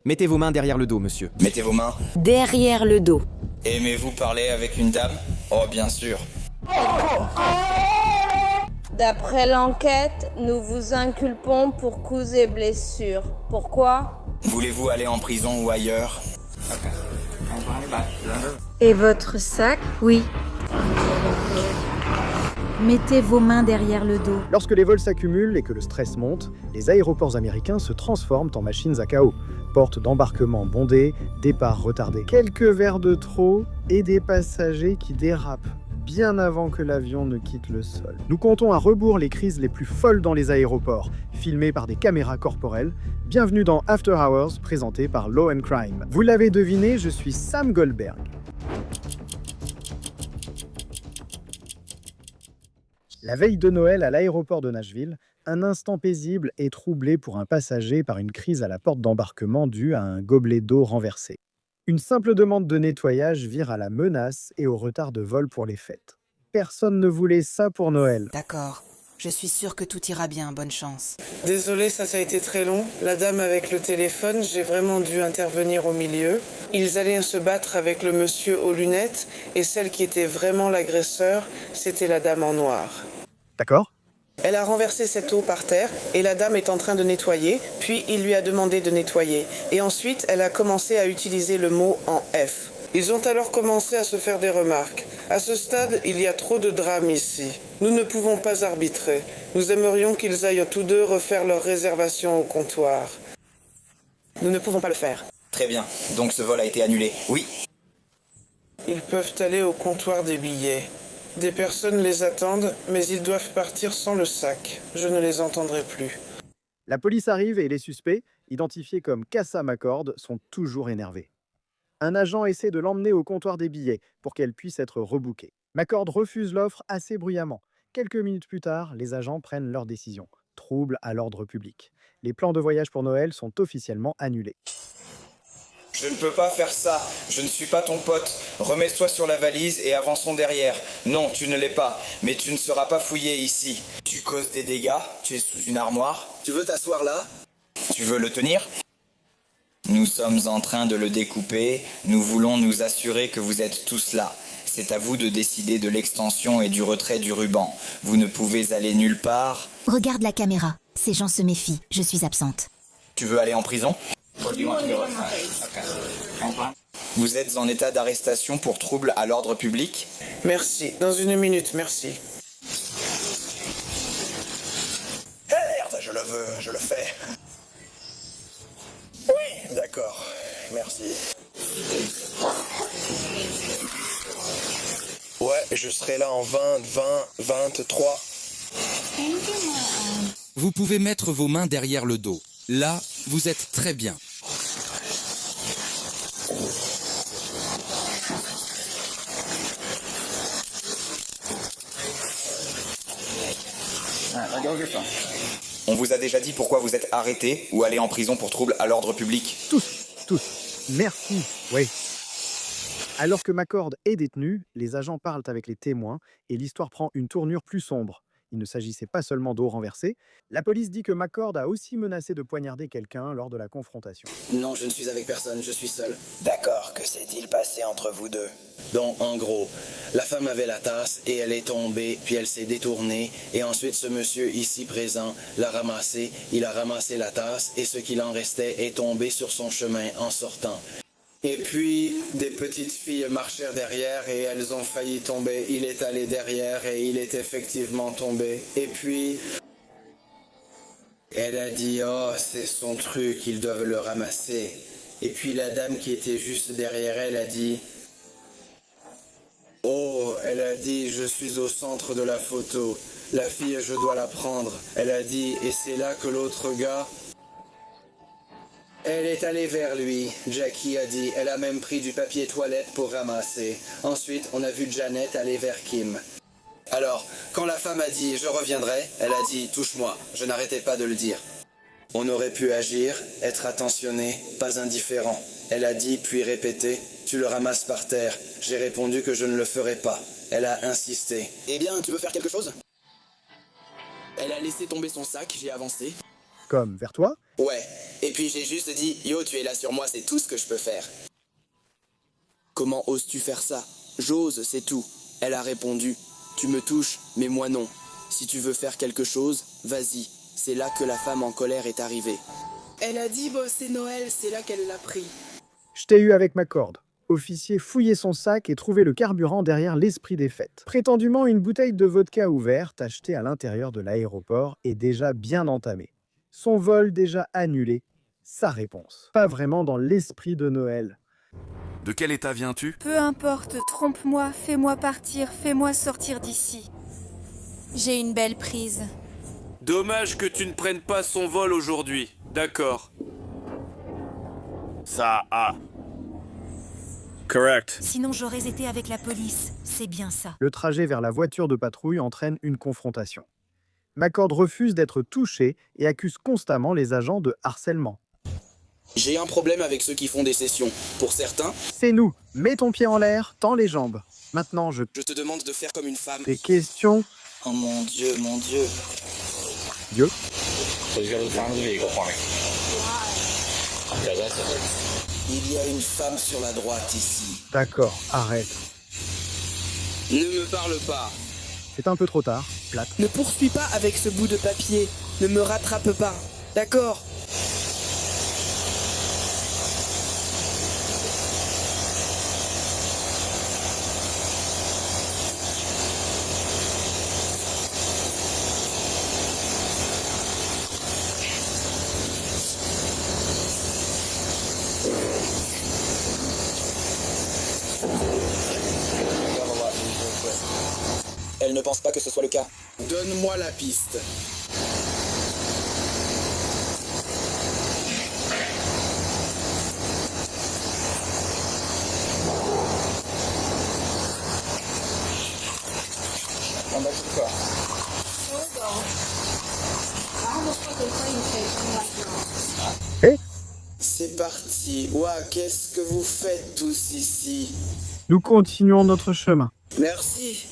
Mettez vos mains derrière le dos, monsieur. Mettez vos mains. Derrière le dos. Aimez-vous parler avec une dame? Oh, bien sûr. D'après l'enquête, nous vous inculpons pour coups et blessures. Pourquoi? Voulez-vous aller en prison ou ailleurs? Et votre sac? Oui. Mettez vos mains derrière le dos. Lorsque les vols s'accumulent et que le stress monte, les aéroports américains se transforment en machines à chaos. Portes d'embarquement bondées, départs retardés. Quelques verres de trop et des passagers qui dérapent bien avant que l'avion ne quitte le sol. Nous comptons à rebours les crises les plus folles dans les aéroports, filmées par des caméras corporelles. Bienvenue dans After Hours, présenté par Law & Crime. Vous l'avez deviné, je suis Sam Goldberg. La veille de Noël à l'aéroport de Nashville, un instant paisible est troublé pour un passager par une crise à la porte d'embarquement due à un gobelet d'eau renversé. Une simple demande de nettoyage vire à la menace et au retard de vol pour les fêtes. Personne ne voulait ça pour Noël. D'accord. Je suis sûre que tout ira bien, bonne chance. Désolé, ça a été très long. La dame avec le téléphone, j'ai vraiment dû intervenir au milieu. Ils allaient se battre avec le monsieur aux lunettes et celle qui était vraiment l'agresseur, c'était la dame en noir. D'accord ? Elle a renversé cette eau par terre et la dame est en train de nettoyer, puis il lui a demandé de nettoyer. Et ensuite, elle a commencé à utiliser le mot en F. Ils ont alors commencé à se faire des remarques. À ce stade, il y a trop de drame ici. Nous ne pouvons pas arbitrer. Nous aimerions qu'ils aillent tous deux refaire leur réservation au comptoir. Nous ne pouvons pas le faire. Très bien. Donc ce vol a été annulé. Oui. Ils peuvent aller au comptoir des billets. Des personnes les attendent, mais ils doivent partir sans le sac. Je ne les entendrai plus. La police arrive et les suspects, identifiés comme Casa McCord, sont toujours énervés. Un agent essaie de l'emmener au comptoir des billets pour qu'elle puisse être rebookée. McCord refuse l'offre assez bruyamment. Quelques minutes plus tard, les agents prennent leur décision. Trouble à l'ordre public. Les plans de voyage pour Noël sont officiellement annulés. Je ne peux pas faire ça. Je ne suis pas ton pote. Remets-toi sur la valise et avançons derrière. Non, tu ne l'es pas. Mais tu ne seras pas fouillé ici. Tu causes des dégâts. Tu es sous une armoire. Tu veux t'asseoir là? Tu veux le tenir? Nous sommes en train de le découper. Nous voulons nous assurer que vous êtes tous là. C'est à vous de décider de l'extension et du retrait du ruban. Vous ne pouvez aller nulle part. Regarde la caméra. Ces gens se méfient. Je suis absente. Tu veux aller en prison? Vous êtes en état d'arrestation pour trouble à l'ordre public? Merci. Dans une minute, merci. Merde, je le veux, je le fais. Oui, d'accord. Merci. Ouais, je serai là en 23. Vous pouvez mettre vos mains derrière le dos. Là, vous êtes très bien. On vous a déjà dit pourquoi vous êtes arrêté ou allé en prison pour trouble à l'ordre public? Tous. Merci. Oui. Alors que McCord est détenu, les agents parlent avec les témoins et l'histoire prend une tournure plus sombre. Il ne s'agissait pas seulement d'eau renversée. La police dit que McCord a aussi menacé de poignarder quelqu'un lors de la confrontation. Non, je ne suis avec personne, je suis seul. D'accord, que s'est-il passé entre vous deux? Donc, en gros, la femme avait la tasse et elle est tombée, puis elle s'est détournée. Et ensuite, ce monsieur ici présent l'a ramassée, il a ramassé la tasse et ce qu'il en restait est tombé sur son chemin en sortant. Et puis, des petites filles marchèrent derrière et elles ont failli tomber. Il est allé derrière et il est effectivement tombé. Et puis, elle a dit « Oh, c'est son truc, ils doivent le ramasser. » Et puis la dame qui était juste derrière elle a dit « Oh, elle a dit « Je suis au centre de la photo. La fille, je dois la prendre. » Elle a dit « Et c'est là que l'autre gars... » Elle est allée vers lui, Jackie a dit, elle a même pris du papier toilette pour ramasser. Ensuite, on a vu Janet aller vers Kim. Alors, quand la femme a dit « Je reviendrai », elle a dit « Touche-moi », je n'arrêtais pas de le dire. On aurait pu agir, être attentionné, pas indifférent. Elle a dit, puis répété « Tu le ramasses par terre ». J'ai répondu que je ne le ferais pas. Elle a insisté. « Eh bien, tu veux faire quelque chose ?» Elle a laissé tomber son sac, j'ai avancé. Comme vers toi, Ouais, et puis j'ai juste dit, yo, tu es là sur moi, c'est tout ce que je peux faire. Comment oses-tu faire ça? J'ose, c'est tout. Elle a répondu, tu me touches, mais moi non. Si tu veux faire quelque chose, vas-y. C'est là que la femme en colère est arrivée. Elle a dit, bah, c'est Noël, c'est là qu'elle l'a pris. Je t'ai eu avec ma corde. Officier fouillait son sac et trouvait le carburant derrière l'esprit des fêtes. Prétendument, une bouteille de vodka ouverte achetée à l'intérieur de l'aéroport est déjà bien entamée. Son vol déjà annulé. Sa réponse. Pas vraiment dans l'esprit de Noël. De quel état viens-tu? Peu importe, trompe-moi, fais-moi partir, fais-moi sortir d'ici. J'ai une belle prise. Dommage que tu ne prennes pas son vol aujourd'hui. D'accord. Ça a. Correct. Sinon j'aurais été avec la police. C'est bien ça. Le trajet vers la voiture de patrouille entraîne une confrontation. McCord refuse d'être touché et accuse constamment les agents de harcèlement. J'ai un problème avec ceux qui font des sessions. Pour certains, C'est nous. Mets ton pied en l'air, tends les jambes. Maintenant, je je te demande de faire comme une femme. Des questions. Oh mon Dieu, mon Dieu. Dieu. Il y a une femme sur la droite ici. D'accord, arrête. Ne me parle pas. C'est un peu trop tard. Plate. Ne poursuis pas avec ce bout de papier. Ne me rattrape pas. D'accord? Elle ne pense pas que ce soit le cas. Donne-moi la piste. En bas de quoi? Eh? C'est parti. Ouah, qu'est-ce que vous faites tous ici? Nous continuons notre chemin. Merci.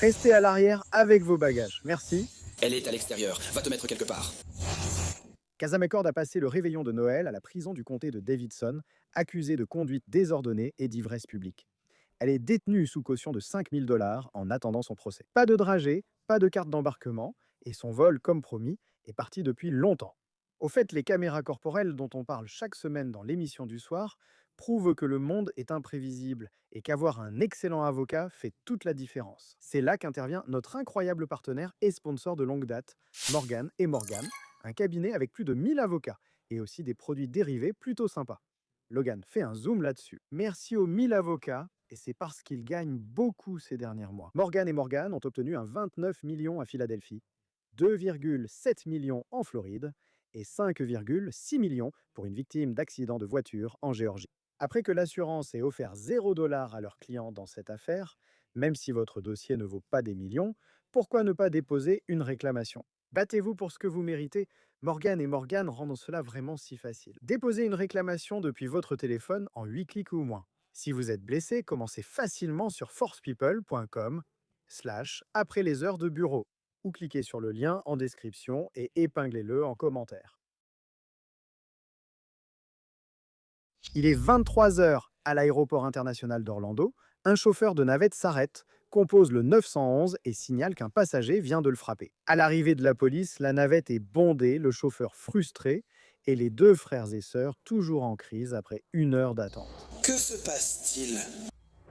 Restez à l'arrière avec vos bagages. Merci. Elle est à l'extérieur. Va te mettre quelque part. Casa McCord a passé le réveillon de Noël à la prison du comté de Davidson, accusée de conduite désordonnée et d'ivresse publique. Elle est détenue sous caution de 5 000 $ en attendant son procès. Pas de dragée, pas de carte d'embarquement, et son vol, comme promis, est parti depuis longtemps. Au fait, les caméras corporelles dont on parle chaque semaine dans l'émission du soir prouvent que le monde est imprévisible et qu'avoir un excellent avocat fait toute la différence. C'est là qu'intervient notre incroyable partenaire et sponsor de longue date, Morgan & Morgan, un cabinet avec plus de 1000 avocats et aussi des produits dérivés plutôt sympas. Logan fait un zoom là-dessus. Merci aux 1000 avocats, et c'est parce qu'ils gagnent beaucoup ces derniers mois. Morgan & Morgan ont obtenu un 29 millions à Philadelphie, 2,7 millions en Floride et 5,6 millions pour une victime d'accident de voiture en Géorgie. Après que l'assurance ait offert 0 $ à leurs clients dans cette affaire, même si votre dossier ne vaut pas des millions, pourquoi ne pas déposer une réclamation? Battez-vous pour ce que vous méritez. Morgan & Morgan rendent cela vraiment si facile. Déposez une réclamation depuis votre téléphone en 8 clics ou moins. Si vous êtes blessé, commencez facilement sur forcepeople.com/après les heures de bureau ou cliquez sur le lien en description et épinglez-le en commentaire. Il est 23 h à l'aéroport international d'Orlando. Un chauffeur de navette s'arrête, compose le 911 et signale qu'un passager vient de le frapper. À l'arrivée de la police, la navette est bondée, le chauffeur frustré et les deux frères et sœurs toujours en crise après 1 heure d'attente. Que se passe-t-il?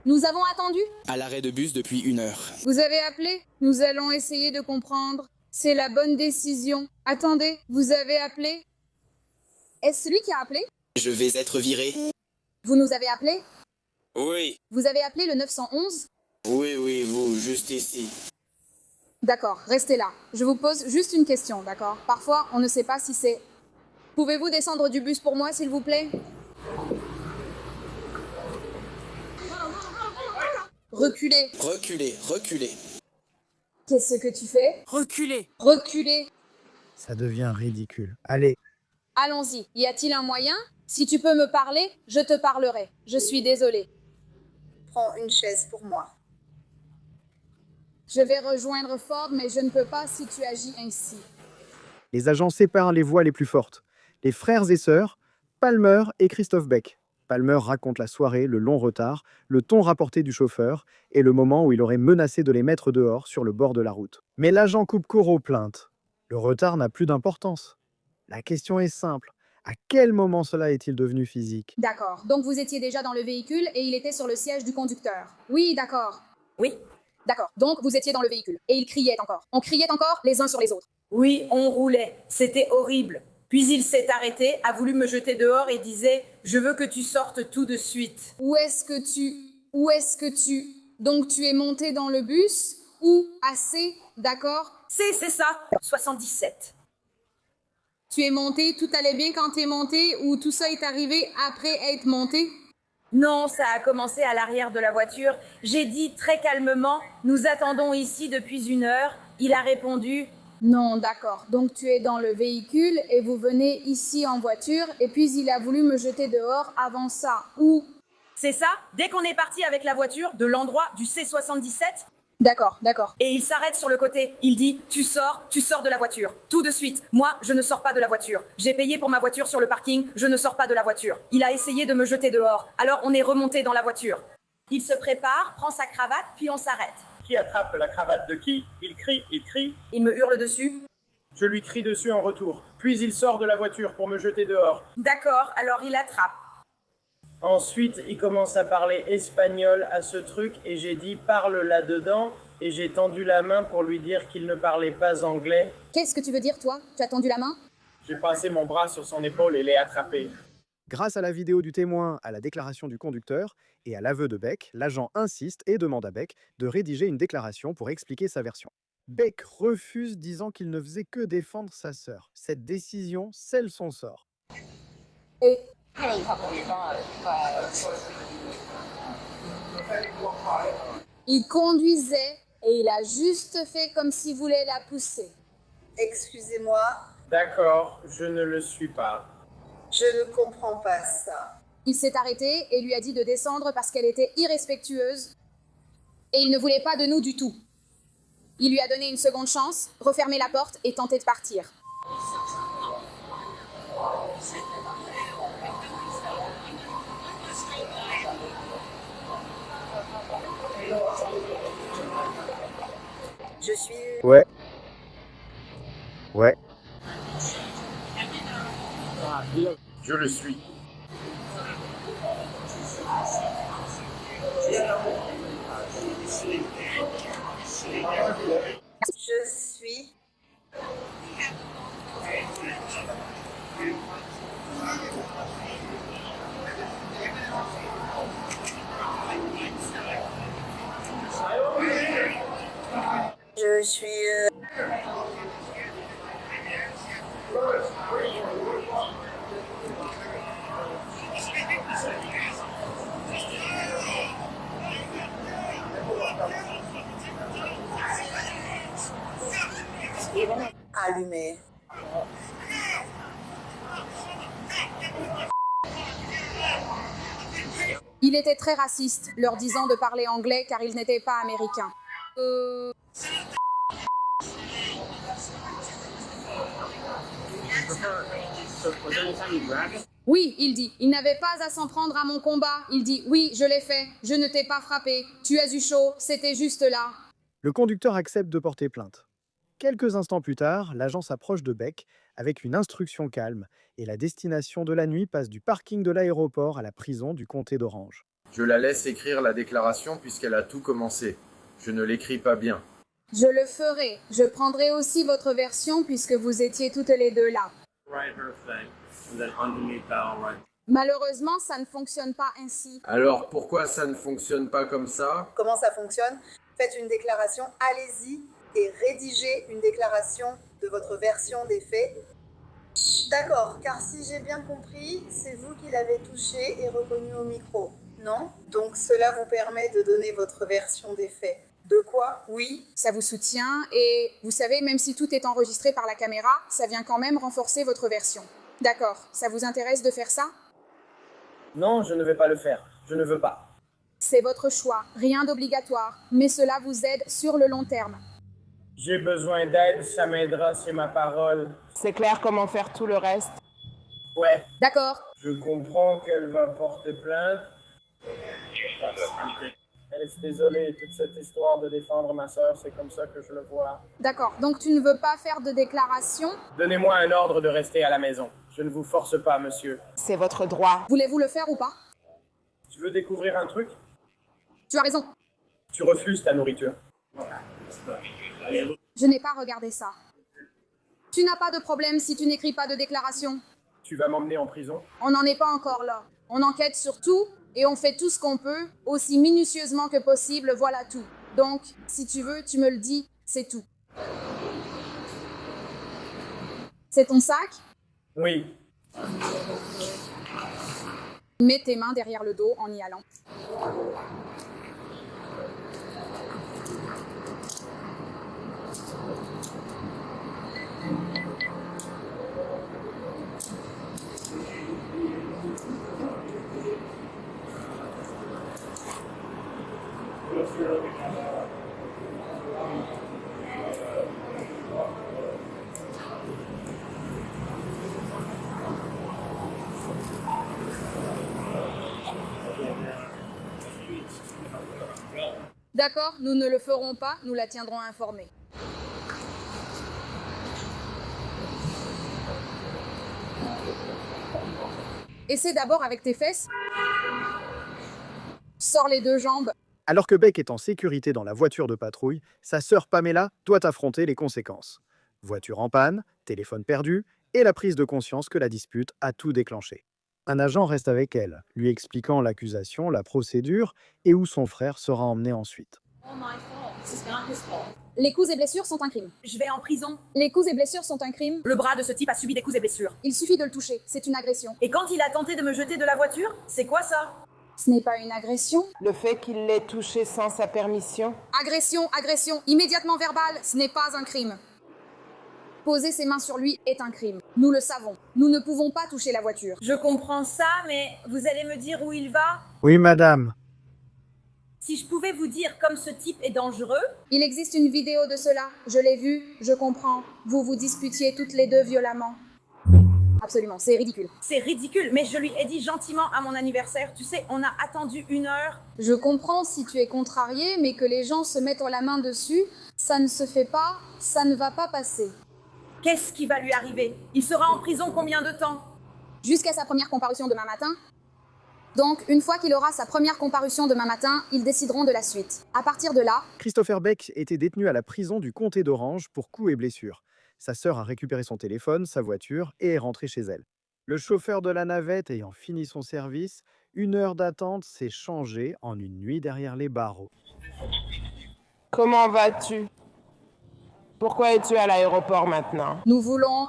Nous avons attendu. À l'arrêt de bus depuis 1 heure. Vous avez appelé. Nous allons essayer de comprendre. C'est la bonne décision. Attendez, vous avez appelé? Est-ce celui qui a appelé? Je vais être viré. Vous nous avez appelé? Oui. Vous avez appelé le 911? Oui, vous, juste ici. D'accord, restez là. Je vous pose juste une question, d'accord? Parfois, on ne sait pas si c'est... Pouvez-vous descendre du bus pour moi, s'il vous plaît? Reculez. Reculez. Qu'est-ce que tu fais? Reculez. Reculez. Ça devient ridicule. Allez, Allons-y. Y a-t-il un moyen? Si tu peux me parler, je te parlerai. Je suis désolée. Prends une chaise pour moi. Je vais rejoindre Ford, mais je ne peux pas si tu agis ainsi. Les agents séparent les voix les plus fortes. Les frères et sœurs, Palmer et Christophe Beck. Palmer raconte la soirée, le long retard, le ton rapporté du chauffeur et le moment où il aurait menacé de les mettre dehors sur le bord de la route. Mais l'agent coupe court aux plaintes. Le retard n'a plus d'importance. La question est simple. À quel moment cela est-il devenu physique? D'accord. Donc vous étiez déjà dans le véhicule et il était sur le siège du conducteur. Oui, d'accord. Oui. D'accord. Donc vous étiez dans le véhicule et il criait encore. On criait encore les uns sur les autres. Oui, on roulait. C'était horrible. Puis il s'est arrêté, a voulu me jeter dehors et disait « Je veux que tu sortes tout de suite. » Où est-ce que tu... Donc tu es monté dans le bus ou assez, d'accord? C'est ça, 77. Tu es monté, tout allait bien quand tu es monté ou tout ça est arrivé après être monté? Non, ça a commencé à l'arrière de la voiture. J'ai dit très calmement « Nous attendons ici depuis 1 heure. » Il a répondu « Non, d'accord. Donc tu es dans le véhicule et vous venez ici en voiture et puis il a voulu me jeter dehors avant ça. Où? C'est ça, dès qu'on est parti avec la voiture de l'endroit du C77. D'accord. Et il s'arrête sur le côté. Il dit tu sors de la voiture. Tout de suite. Moi, je ne sors pas de la voiture. J'ai payé pour ma voiture sur le parking. Je ne sors pas de la voiture. Il a essayé de me jeter dehors. Alors on est remonté dans la voiture. Il se prépare, prend sa cravate, puis on s'arrête. Qui attrape la cravate de qui? Il crie. Il me hurle dessus. Je lui crie dessus en retour. Puis il sort de la voiture pour me jeter dehors. D'accord, alors il attrape. Ensuite, il commence à parler espagnol à ce truc et j'ai dit « parle là-dedans » et j'ai tendu la main pour lui dire qu'il ne parlait pas anglais. Qu'est-ce que tu veux dire, toi? Tu as tendu la main? J'ai passé mon bras sur son épaule et l'ai attrapé. Grâce à la vidéo du témoin, à la déclaration du conducteur et à l'aveu de Beck, l'agent insiste et demande à Beck de rédiger une déclaration pour expliquer sa version. Beck refuse, disant qu'il ne faisait que défendre sa sœur. Cette décision scelle son sort. Et... Il conduisait et il a juste fait comme s'il voulait la pousser. Excusez-moi. D'accord, je ne le suis pas. Je ne comprends pas ça. Il s'est arrêté et lui a dit de descendre parce qu'elle était irrespectueuse et il ne voulait pas de nous du tout. Il lui a donné une seconde chance, refermé la porte et tenté de partir. Je suis... Ouais. Je le suis. Je suis... Je suis... allumé. Il était très raciste, leur disant de parler anglais car ils n'étaient pas américains. Oui, il dit, il n'avait pas à s'en prendre à mon combat. Il dit, oui, je l'ai fait, je ne t'ai pas frappé, tu as eu chaud, c'était juste là. Le conducteur accepte de porter plainte. Quelques instants plus tard, l'agent s'approche de Beck avec une instruction calme et la destination de la nuit passe du parking de l'aéroport à la prison du comté d'Orange. Je la laisse écrire la déclaration puisqu'elle a tout commencé. Je ne l'écris pas bien. Je le ferai. Je prendrai aussi votre version puisque vous étiez toutes les deux là. Malheureusement, ça ne fonctionne pas ainsi. Alors pourquoi ça ne fonctionne pas comme ça? Comment ça fonctionne? Faites une déclaration, allez-y, et rédigez une déclaration de votre version des faits. D'accord, car si j'ai bien compris, c'est vous qui l'avez touché et reconnu au micro, non? Donc cela vous permet de donner votre version des faits. De quoi? Oui. Ça vous soutient et vous savez, même si tout est enregistré par la caméra, ça vient quand même renforcer votre version. D'accord, ça vous intéresse de faire ça? Non, je ne vais pas le faire. Je ne veux pas. C'est votre choix, rien d'obligatoire, mais cela vous aide sur le long terme. J'ai besoin d'aide, ça m'aidera, c'est ma parole. C'est clair comment faire tout le reste? Ouais. D'accord. Je comprends qu'elle va porter plainte. Elle est désolée, toute cette histoire de défendre ma sœur, c'est comme ça que je le vois. D'accord. Donc tu ne veux pas faire de déclaration? Donnez-moi un ordre de rester à la maison. Je ne vous force pas, monsieur. C'est votre droit. Voulez-vous le faire ou pas? Tu veux découvrir un truc? Tu as raison. Tu refuses ta nourriture. Je n'ai pas regardé ça. Tu n'as pas de problème si tu n'écris pas de déclaration. Tu vas m'emmener en prison? On n'en est pas encore là. On enquête sur tout et on fait tout ce qu'on peut, aussi minutieusement que possible, voilà tout. Donc, si tu veux, tu me le dis, c'est tout. C'est ton sac? Oui. Mets tes mains derrière le dos en y allant. D'accord, nous ne le ferons pas, nous la tiendrons informée. Essaie d'abord avec tes fesses. Sors les deux jambes. Alors que Beck est en sécurité dans la voiture de patrouille, sa sœur Pamela doit affronter les conséquences. Voiture en panne, téléphone perdu et la prise de conscience que la dispute a tout déclenché. Un agent reste avec elle, lui expliquant l'accusation, la procédure et où son frère sera emmené ensuite. Les coups et blessures sont un crime. Je vais en prison. Les coups et blessures sont un crime. Le bras de ce type a subi des coups et blessures. Il suffit de le toucher, c'est une agression. Et quand il a tenté de me jeter de la voiture, c'est quoi ça? Ce n'est pas une agression. Le fait qu'il l'ait touché sans sa permission? Agression, immédiatement verbale, ce n'est pas un crime. Poser ses mains sur lui est un crime. Nous le savons. Nous ne pouvons pas toucher la voiture. Je comprends ça, mais vous allez me dire où il va? Oui, madame. Si je pouvais vous dire comme ce type est dangereux... Il existe une vidéo de cela. Je l'ai vue, je comprends. Vous vous disputiez toutes les deux violemment. Absolument, c'est ridicule. C'est ridicule, mais je lui ai dit gentiment à mon anniversaire. Tu sais, on a attendu 1 heure. Je comprends si tu es contrarié, mais que les gens se mettent la main dessus, ça ne se fait pas, ça ne va pas passer. Qu'est-ce qui va lui arriver? Il sera en prison combien de temps? Jusqu'à sa première comparution demain matin. Donc, une fois qu'il aura sa première comparution demain matin, ils décideront de la suite. À partir de là... Christopher Beck était détenu à la prison du comté d'Orange pour coups et blessures. Sa sœur a récupéré son téléphone, sa voiture et est rentrée chez elle. Le chauffeur de la navette ayant fini son service, 1 heure d'attente s'est changée en une nuit derrière les barreaux. Comment vas-tu? Pourquoi es-tu à l'aéroport maintenant? Nous voulons...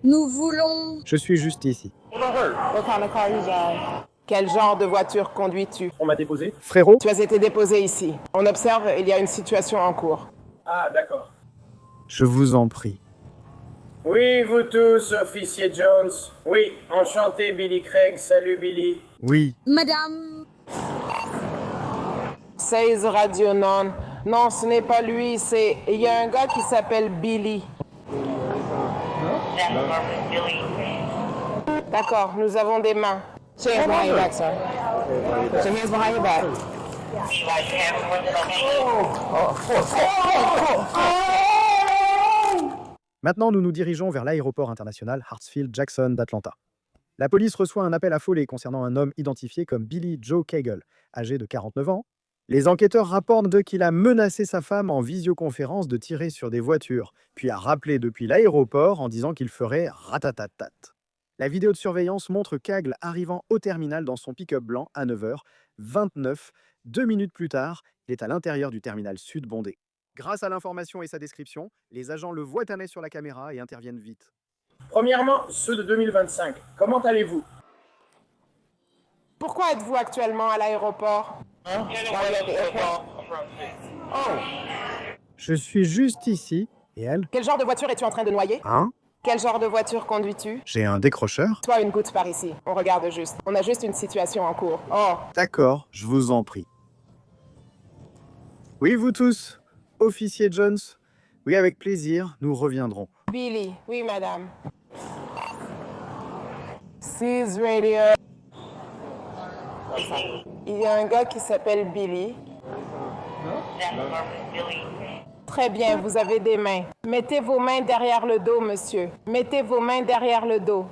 Nous voulons... Je suis juste ici. Quel genre de voiture conduis-tu? On m'a déposé. Frérot? Tu as été déposé ici. On observe, il y a une situation en cours. Ah, d'accord. Je vous en prie. Oui, vous tous, officier Jones. Oui, enchanté, Billy Craig. Salut, Billy. Oui. Madame... 16 Radio Non. Non, ce n'est pas lui, c'est... Il y a un gars qui s'appelle Billy. D'accord, nous avons des mains. Hands behind your back, sir. Hands behind your back. Maintenant, nous nous dirigeons vers l'aéroport international Hartsfield-Jackson d'Atlanta. La police reçoit un appel affolé concernant un homme identifié comme Billy Joe Cagle, âgé de 49 ans. Les enquêteurs rapportent qu'il a menacé sa femme en visioconférence de tirer sur des voitures, puis a rappelé depuis l'aéroport en disant qu'il ferait ratatatat. La vidéo de surveillance montre Cagle arrivant au terminal dans son pick-up blanc à 9h29. 2 minutes plus tard, il est à l'intérieur du terminal sud bondé. Grâce à l'information et sa description, les agents le voient tanner sur la caméra et interviennent vite. Premièrement, ceux de 2025. Comment allez-vous? Pourquoi êtes-vous actuellement à l'aéroport? Je suis juste ici. Et elle? Quel genre de voiture es-tu en train de noyer? Hein? Quel genre de voiture conduis-tu? J'ai un décrocheur. Toi, une goutte par ici. On regarde juste. On a juste une situation en cours. Oh. D'accord, je vous en prie. Oui, vous tous. Officier Jones. Oui, avec plaisir, nous reviendrons. Billy, oui, madame. Seize Radio. Il y a un gars qui s'appelle Billy. Très bien, vous avez des mains. Mettez vos mains derrière le dos, monsieur. Mettez vos mains derrière le dos.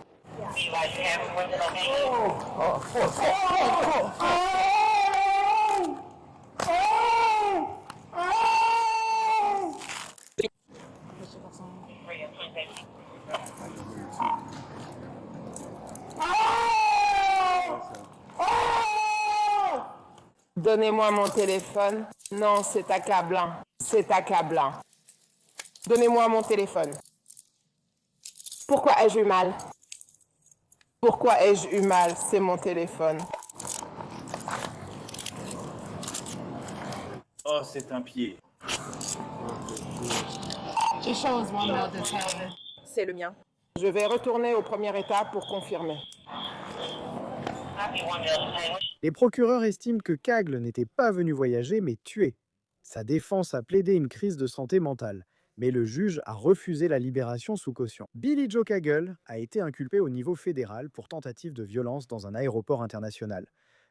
Donnez-moi mon téléphone. Non, c'est accablant. C'est accablant. Donnez-moi mon téléphone. Pourquoi ai-je eu mal? Pourquoi ai-je eu mal? C'est mon téléphone. Oh, c'est un pied. C'est le mien. Je vais retourner au premier état pour confirmer. Les procureurs estiment que Cagle n'était pas venu voyager, mais tuer. Sa défense a plaidé une crise de santé mentale, mais le juge a refusé la libération sous caution. Billy Joe Cagle a été inculpé au niveau fédéral pour tentative de violence dans un aéroport international,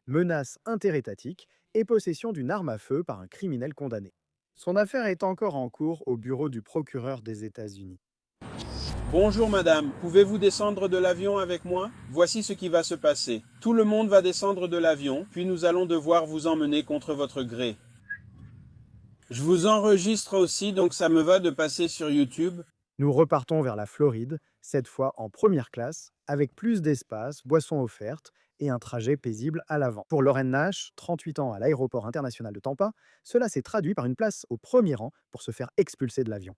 menace interétatique et possession d'une arme à feu par un criminel condamné. Son affaire est encore en cours au bureau du procureur des États-Unis. Bonjour madame, pouvez-vous descendre de l'avion avec moi? Voici ce qui va se passer. Tout le monde va descendre de l'avion, puis nous allons devoir vous emmener contre votre gré. Je vous enregistre aussi, donc ça me va de passer sur YouTube. Nous repartons vers la Floride, cette fois en première classe, avec plus d'espace, boissons offertes et un trajet paisible à l'avant. Pour Lauren Nash, 38 ans à l'aéroport international de Tampa, cela s'est traduit par une place au premier rang pour se faire expulser de l'avion.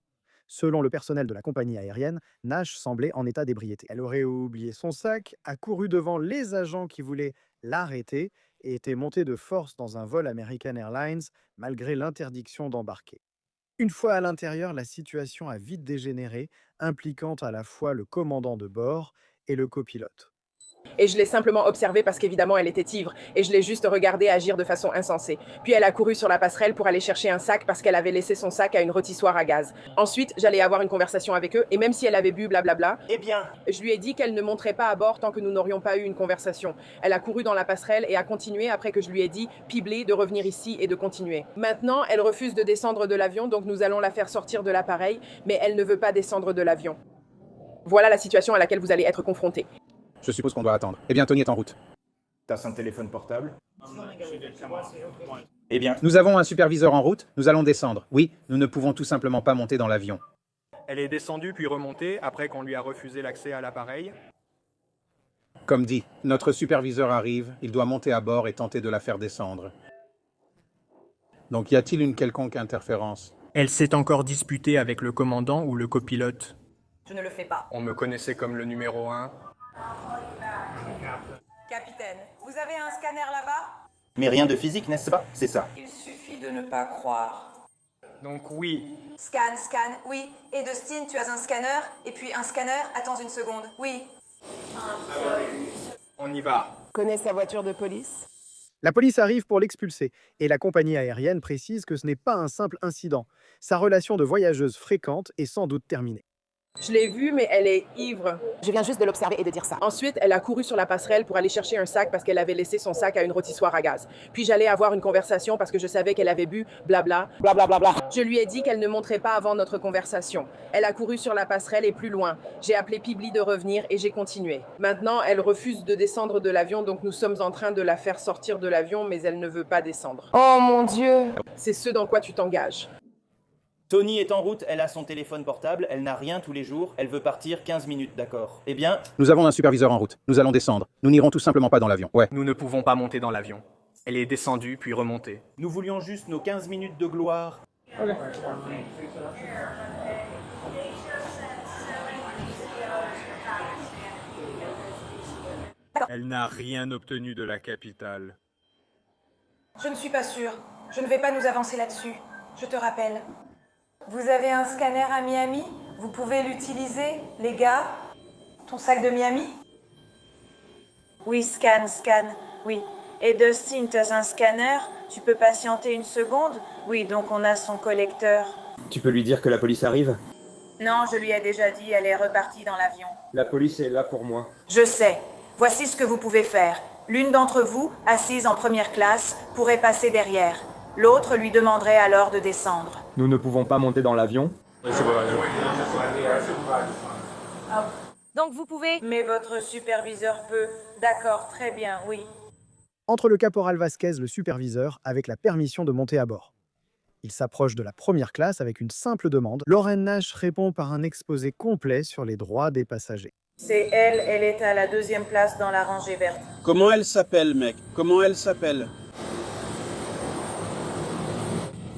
Selon le personnel de la compagnie aérienne, Nash semblait en état d'ébriété. Elle aurait oublié son sac, a couru devant les agents qui voulaient l'arrêter et était montée de force dans un vol American Airlines malgré l'interdiction d'embarquer. Une fois à l'intérieur, la situation a vite dégénéré, impliquant à la fois le commandant de bord et le copilote. Et je l'ai simplement observée parce qu'évidemment elle était ivre, et je l'ai juste regardée agir de façon insensée. Puis elle a couru sur la passerelle pour aller chercher un sac parce qu'elle avait laissé son sac à une rôtissoire à gaz. Ensuite, j'allais avoir une conversation avec eux, et même si elle avait bu blablabla, eh bien, je lui ai dit qu'elle ne monterait pas à bord tant que nous n'aurions pas eu une conversation. Elle a couru dans la passerelle et a continué après que je lui ai dit, Piblé, de revenir ici et de continuer. Maintenant, elle refuse de descendre de l'avion, donc nous allons la faire sortir de l'appareil, mais elle ne veut pas descendre de l'avion. Voilà la situation à laquelle vous allez être confrontés. Je suppose qu'on doit attendre. Eh bien, Tony est en route. T'as un téléphone portable? Eh bien, Nous avons un superviseur en route, nous allons descendre. Oui, nous ne pouvons tout simplement pas monter dans l'avion. Elle est descendue puis remontée après qu'on lui a refusé l'accès à l'appareil. Comme dit, notre superviseur arrive, il doit monter à bord et tenter de la faire descendre. Donc y a-t-il une quelconque interférence? Elle s'est encore disputée avec le commandant ou le copilote. Je ne le fais pas. On me connaissait comme le numéro 1. Capitaine, vous avez un scanner là-bas? mais rien de physique, n'est-ce pas? C'est ça. Il suffit de ne pas croire. Donc oui. Scan, scan, oui. Et Dustin, tu as un scanner? Et puis un scanner? Attends une seconde. Oui. On y va. Connais sa voiture de police? La police arrive pour l'expulser, et la compagnie aérienne précise que ce n'est pas un simple incident. Sa relation de voyageuse fréquente est sans doute terminée. Je l'ai vue, mais elle est ivre. Je viens juste de l'observer et de dire ça. Ensuite, elle a couru sur la passerelle pour aller chercher un sac parce qu'elle avait laissé son sac à une rôtissoire à gaz. Puis j'allais avoir une conversation parce que je savais qu'elle avait bu, blabla. Blablabla. Je lui ai dit qu'elle ne monterait pas avant notre conversation. Elle a couru sur la passerelle et plus loin. J'ai appelé Pibli de revenir et j'ai continué. Maintenant, elle refuse de descendre de l'avion, donc nous sommes en train de la faire sortir de l'avion, mais elle ne veut pas descendre. Oh mon Dieu! C'est ce dans quoi tu t'engages. Tony est en route, elle a son téléphone portable, elle n'a rien tous les jours, elle veut partir 15 minutes, d'accord? Eh bien... Nous avons un superviseur en route, nous allons descendre. Nous n'irons tout simplement pas dans l'avion, ouais. Nous ne pouvons pas monter dans l'avion. Elle est descendue puis remontée. Nous voulions juste nos 15 minutes de gloire. Elle n'a rien obtenu de la capitale. Je ne suis pas sûre. Je ne vais pas nous avancer là-dessus. Je te rappelle. Vous avez un scanner à Miami? Vous pouvez l'utiliser, les gars? Ton sac de Miami? Oui, scan, oui. Et Dustin, t'as un scanner? Tu peux patienter une seconde? Oui, donc on a son collecteur. Tu peux lui dire que la police arrive? Non, je lui ai déjà dit, elle est repartie dans l'avion. La police est là pour moi. Je sais. Voici ce que vous pouvez faire. L'une d'entre vous, assise en première classe, pourrait passer derrière. L'autre lui demanderait alors de descendre. Nous ne pouvons pas monter dans l'avion? Donc vous pouvez? Mais votre superviseur peut. D'accord, très bien, oui. Entre le caporal Vasquez, le superviseur, avec la permission de monter à bord. Il s'approche de la première classe avec une simple demande. Lauren Nash répond par un exposé complet sur les droits des passagers. C'est elle, elle est à la 2e place dans la rangée verte. Comment elle s'appelle, mec? Comment elle s'appelle?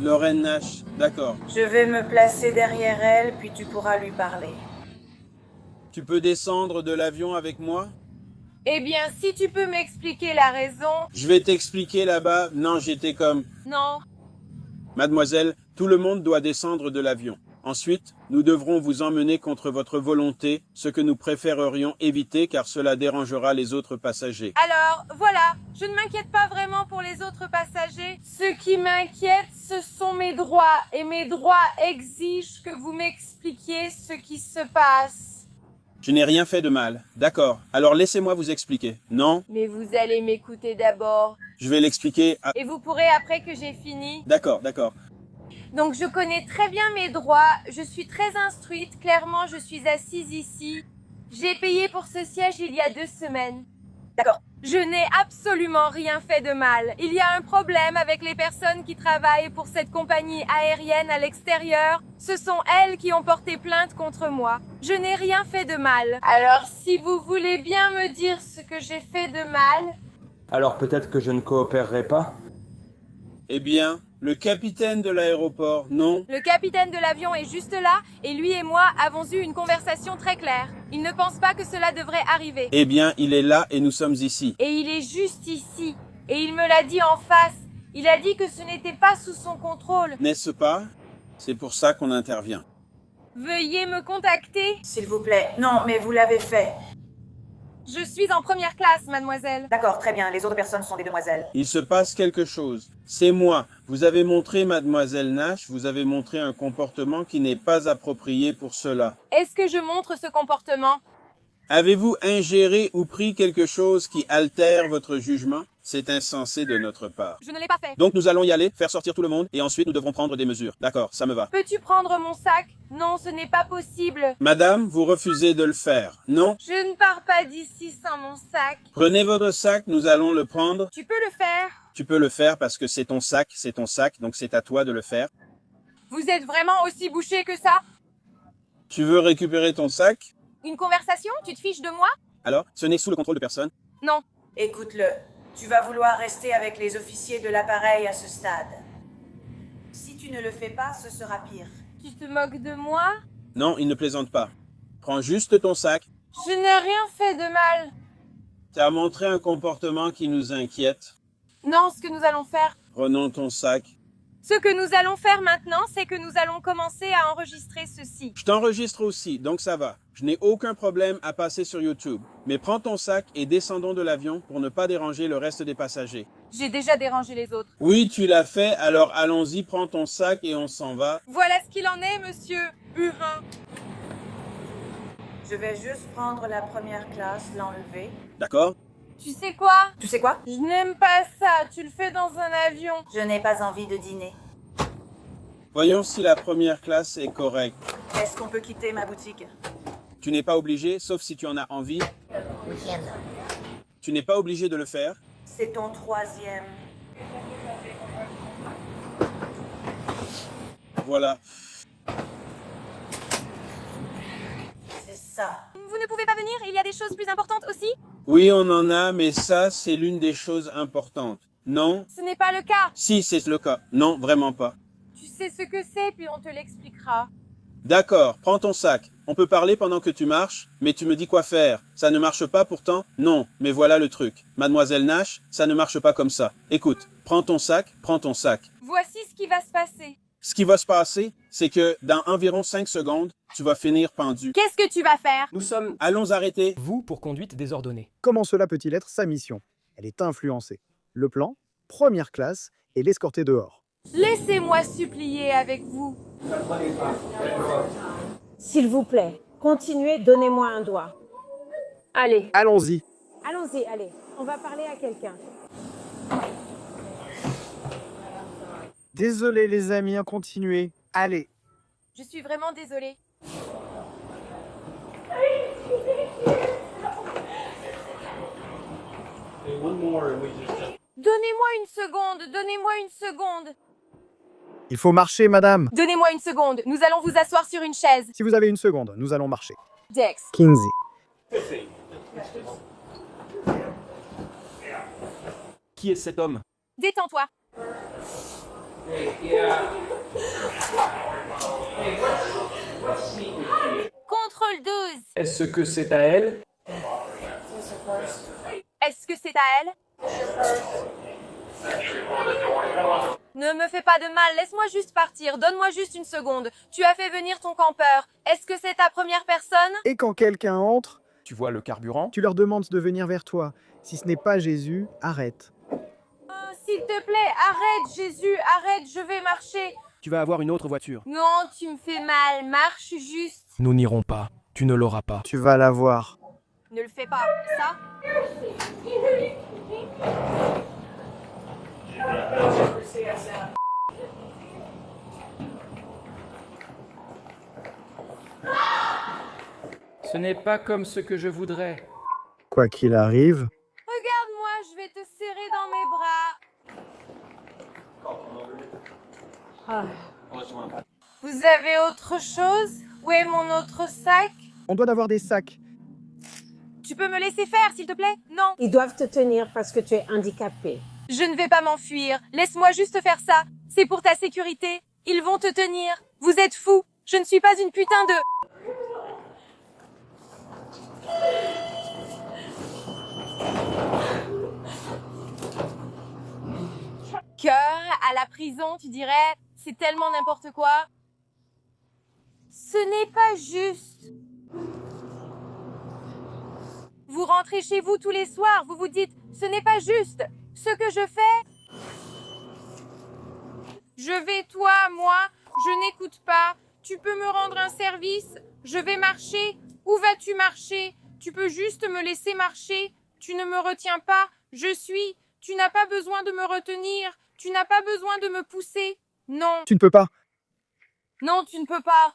Lauren Nash, d'accord. Je vais me placer derrière elle, puis tu pourras lui parler. Tu peux descendre de l'avion avec moi? Eh bien, si tu peux m'expliquer la raison... Je vais t'expliquer là-bas. Non, j'étais comme... Non. Mademoiselle, tout le monde doit descendre de l'avion. Ensuite, nous devrons vous emmener contre votre volonté, ce que nous préférerions éviter car cela dérangera les autres passagers. Alors, voilà, je ne m'inquiète pas vraiment pour les autres passagers. Ce qui m'inquiète, ce sont mes droits. Et mes droits exigent que vous m'expliquiez ce qui se passe. Je n'ai rien fait de mal. D'accord. Alors laissez-moi vous expliquer. Non? Mais vous allez m'écouter d'abord. Je vais l'expliquer à... Et vous pourrez après que j'ai fini. D'accord, d'accord. Donc je connais très bien mes droits, je suis très instruite, clairement je suis assise ici. J'ai payé pour ce siège il y a 2 semaines. D'accord. Je n'ai absolument rien fait de mal. Il y a un problème avec les personnes qui travaillent pour cette compagnie aérienne à l'extérieur. Ce sont elles qui ont porté plainte contre moi. Je n'ai rien fait de mal. Alors si vous voulez bien me dire ce que j'ai fait de mal... Alors peut-être que je ne coopérerai pas? Eh bien, le capitaine de l'aéroport, non? Le capitaine de l'avion est juste là et lui et moi avons eu une conversation très claire. Il ne pense pas que cela devrait arriver. Eh bien, il est là et nous sommes ici. Et il est juste ici. Et il me l'a dit en face. Il a dit que ce n'était pas sous son contrôle. N'est-ce pas? C'est pour ça qu'on intervient. Veuillez me contacter. S'il vous plaît. Non, mais vous l'avez fait. Je suis en première classe, mademoiselle. D'accord, très bien. Les autres personnes sont des demoiselles. Il se passe quelque chose. C'est moi. Vous avez montré, mademoiselle Nash, vous avez montré un comportement qui n'est pas approprié pour cela. Est-ce que je montre ce comportement? Avez-vous ingéré ou pris quelque chose qui altère votre jugement? C'est insensé de notre part. Je ne l'ai pas fait. Donc nous allons y aller, faire sortir tout le monde, et ensuite nous devrons prendre des mesures. D'accord, ça me va. Peux-tu prendre mon sac? Non, ce n'est pas possible. Madame, vous refusez de le faire, non? Je ne pars pas d'ici sans mon sac. Prenez votre sac, nous allons le prendre. Tu peux le faire? Tu peux le faire parce que c'est ton sac, donc c'est à toi de le faire. Vous êtes vraiment aussi bouché que ça? Tu veux récupérer ton sac? Une conversation? Tu te fiches de moi? Alors, ce n'est sous le contrôle de personne? Non. Écoute-le. Tu vas vouloir rester avec les officiers de l'appareil à ce stade. Si tu ne le fais pas, ce sera pire. Tu te moques de moi? Non, il ne plaisante pas. Prends juste ton sac. Je n'ai rien fait de mal. Tu as montré un comportement qui nous inquiète. Non, ce que nous allons faire... Prenons ton sac. Ce que nous allons faire maintenant, c'est que nous allons commencer à enregistrer ceci. Je t'enregistre aussi, donc ça va. Je n'ai aucun problème à passer sur YouTube. Mais prends ton sac et descendons de l'avion pour ne pas déranger le reste des passagers. J'ai déjà dérangé les autres. Oui, tu l'as fait, alors allons-y, prends ton sac et on s'en va. Voilà ce qu'il en est, monsieur Hurin. Je vais juste prendre la première classe, l'enlever. D'accord? Tu sais quoi? Tu sais quoi? Je n'aime pas ça, tu le fais dans un avion. Je n'ai pas envie de dîner. Voyons si la première classe est correcte. Est-ce qu'on peut quitter ma boutique? Tu n'es pas obligé, sauf si tu en as envie. Tu n'es pas obligé de le faire. C'est ton 3e. Voilà. C'est ça. Vous ne pouvez pas venir? Il y a des choses plus importantes aussi? Oui, on en a, mais ça, c'est l'une des choses importantes. Non? Ce n'est pas le cas. Si, c'est le cas. Non, vraiment pas. Tu sais ce que c'est, puis on te l'expliquera. D'accord, prends ton sac. On peut parler pendant que tu marches, mais tu me dis quoi faire. Ça ne marche pas pourtant? Non, mais voilà le truc. Mademoiselle Nash, ça ne marche pas comme ça. Écoute, prends ton sac, prends ton sac. Voici ce qui va se passer. Ce qui va se passer, c'est que dans environ 5 secondes, tu vas finir pendu. Qu'est-ce que tu vas faire? Nous sommes... Allons arrêter. Vous pour conduite désordonnée. Comment cela peut-il être sa mission? Elle est influencée. Le plan, première classe, et l'escorter dehors. Laissez-moi supplier avec vous. S'il vous plaît, continuez, donnez-moi un doigt. Allez. Allons-y. Allons-y, allez. On va parler à quelqu'un. Désolé les amis, continuez. Allez. Je suis vraiment désolée. Donnez-moi une seconde, donnez-moi une seconde. Il faut marcher, madame. Donnez-moi une seconde, nous allons vous asseoir sur une chaise. Si vous avez une seconde, nous allons marcher. Dex. Kinsey. Qui est cet homme? Détends-toi. Contrôle 12. Est-ce que c'est à elle? Est-ce que c'est à elle? Ne me fais pas de mal, laisse-moi juste partir, donne-moi juste une seconde. Tu as fait venir ton campeur. Est-ce que c'est ta première personne? Et quand quelqu'un entre, Tu vois le carburant? tu leur demandes de venir vers toi. Si ce n'est pas Jésus, arrête. S'il te plaît, arrête Jésus, arrête, je vais marcher. Tu vas avoir une autre voiture. Non, tu me fais mal, marche juste. Nous n'irons pas. Tu ne l'auras pas. Tu vas la voir. Ne le fais pas, ça? Ce n'est pas comme ce que je voudrais. Quoi qu'il arrive, Regarde-moi, je vais te serrer dans mes bras. Vous avez autre chose? Où est mon autre sac? on doit avoir des sacs. Tu peux me laisser faire, s'il te plaît? Non. Ils doivent te tenir parce que tu es handicapé. Je ne vais pas m'enfuir. Laisse-moi juste faire ça. C'est pour ta sécurité. Ils vont te tenir. Vous êtes fous. Je ne suis pas une putain de... Cœur à la prison, tu dirais, c'est tellement n'importe quoi. Ce n'est pas juste. Vous rentrez chez vous tous les soirs, vous vous dites, ce n'est pas juste. Ce que je fais, je vais toi, moi, je n'écoute pas. Tu peux me rendre un service? Je vais marcher. Où vas-tu marcher? Tu peux juste me laisser marcher. Tu ne me retiens pas. Je suis. Tu n'as pas besoin de me retenir. Tu n'as pas besoin de me pousser. Non. Tu ne peux pas. Non, tu ne peux pas.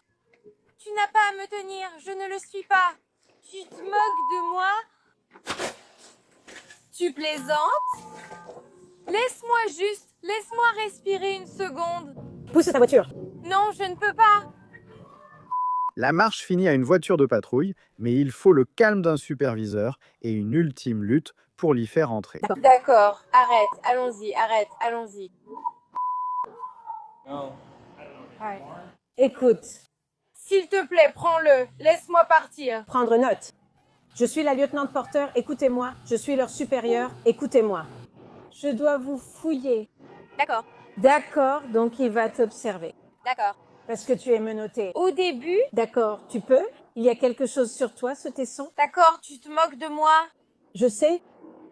Tu n'as pas à me tenir. Je ne le suis pas. Tu te moques de moi? Tu plaisantes? Laisse-moi juste. Laisse-moi respirer une seconde. Pousse ta voiture. Non, je ne peux pas. La marche finit à une voiture de patrouille, mais il faut le calme d'un superviseur et une ultime lutte pour l'y faire entrer. D'accord, arrête, allons-y, arrête, allons-y. Écoute. S'il te plaît, prends-le, laisse-moi partir. Prendre note. Je suis la lieutenant Porter, écoutez-moi. Je suis leur supérieur, écoutez-moi. Je dois vous fouiller. D'accord. D'accord, donc il va t'observer. D'accord. Parce que tu es menotté. Au début? D'accord, tu peux? Il y a quelque chose sur toi, ce tesson? D'accord, tu te moques de moi? Je sais.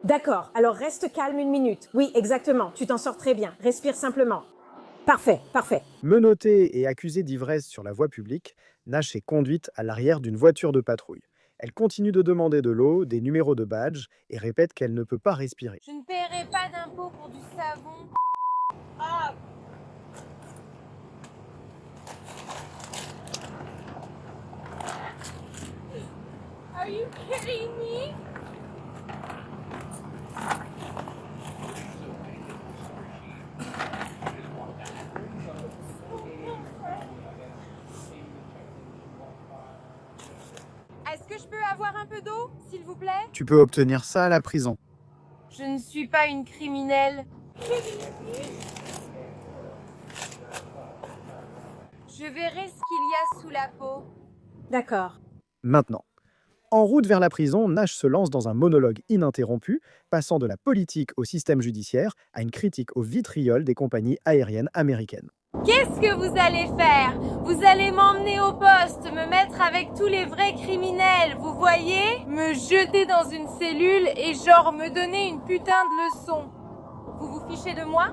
D'accord, alors reste calme une minute. Oui, exactement, tu t'en sors très bien. Respire simplement. Parfait, parfait. Menottée et accusée d'ivresse sur la voie publique, Nash est conduite à l'arrière d'une voiture de patrouille. Elle continue de demander de l'eau, des numéros de badge et répète qu'elle ne peut pas respirer. Je ne paierai pas d'impôts pour du savon. Ah. Are you kidding me? Est-ce que je peux avoir un peu d'eau, s'il vous plaît? Tu peux obtenir ça à la prison. Je ne suis pas une criminelle. Je verrai ce qu'il y a sous la peau. D'accord. Maintenant. En route vers la prison, Nash se lance dans un monologue ininterrompu, passant de la politique au système judiciaire à une critique au vitriol des compagnies aériennes américaines. Qu'est-ce que vous allez faire? Vous allez m'emmener au poste, me mettre avec tous les vrais criminels, vous voyez? Me jeter dans une cellule et genre me donner une putain de leçon. Vous vous fichez de moi?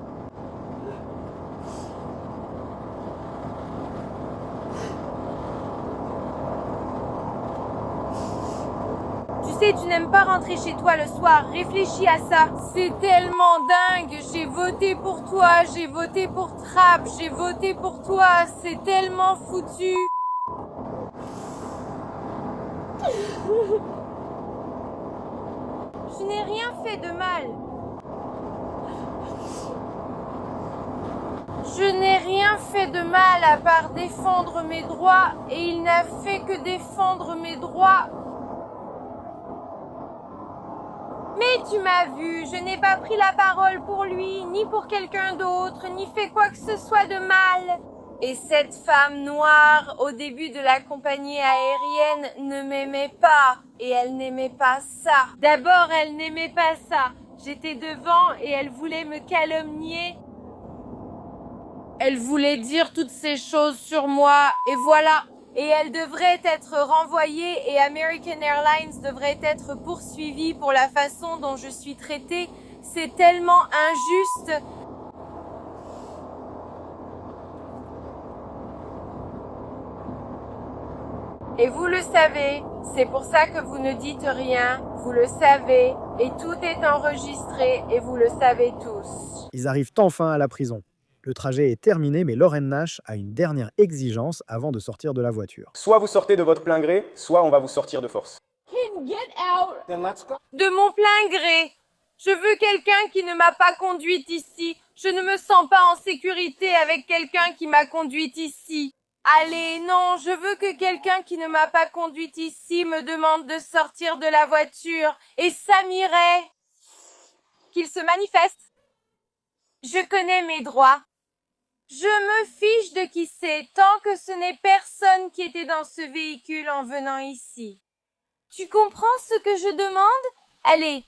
sais, tu n'aimes pas rentrer chez toi le soir. Réfléchis à ça. C'est tellement dingue. J'ai voté pour toi. J'ai voté pour Trap. J'ai voté pour toi. C'est tellement foutu. Je n'ai rien fait de mal. Je n'ai rien fait de mal à part défendre mes droits et il n'a fait que défendre mes droits. Mais tu m'as vu, je n'ai pas pris la parole pour lui, ni pour quelqu'un d'autre, ni fait quoi que ce soit de mal. Et cette femme noire, au début de la compagnie aérienne, ne m'aimait pas. Et elle n'aimait pas ça. D'abord, elle n'aimait pas ça. J'étais devant et elle voulait me calomnier. Elle voulait dire toutes ces choses sur moi, et voilà. Et elle devrait être renvoyée et American Airlines devrait être poursuivie pour la façon dont je suis traitée. C'est tellement injuste. Et vous le savez, c'est pour ça que vous ne dites rien, vous le savez, et tout est enregistré, et vous le savez tous. Ils arrivent enfin à la prison. Le trajet est terminé, mais Lauren Nash a une dernière exigence avant de sortir de la voiture. Soit vous sortez de votre plein gré, soit on va vous sortir de force. De mon plein gré. Je veux quelqu'un qui ne m'a pas conduite ici. Je ne me sens pas en sécurité avec quelqu'un qui m'a conduite ici. Allez, non, je veux que quelqu'un qui ne m'a pas conduite ici me demande de sortir de la voiture. Et ça m'irait. Qu'il se manifeste. Je connais mes droits. Je me fiche de qui c'est, tant que ce n'est personne qui était dans ce véhicule en venant ici. Tu comprends ce que je demande? Allez.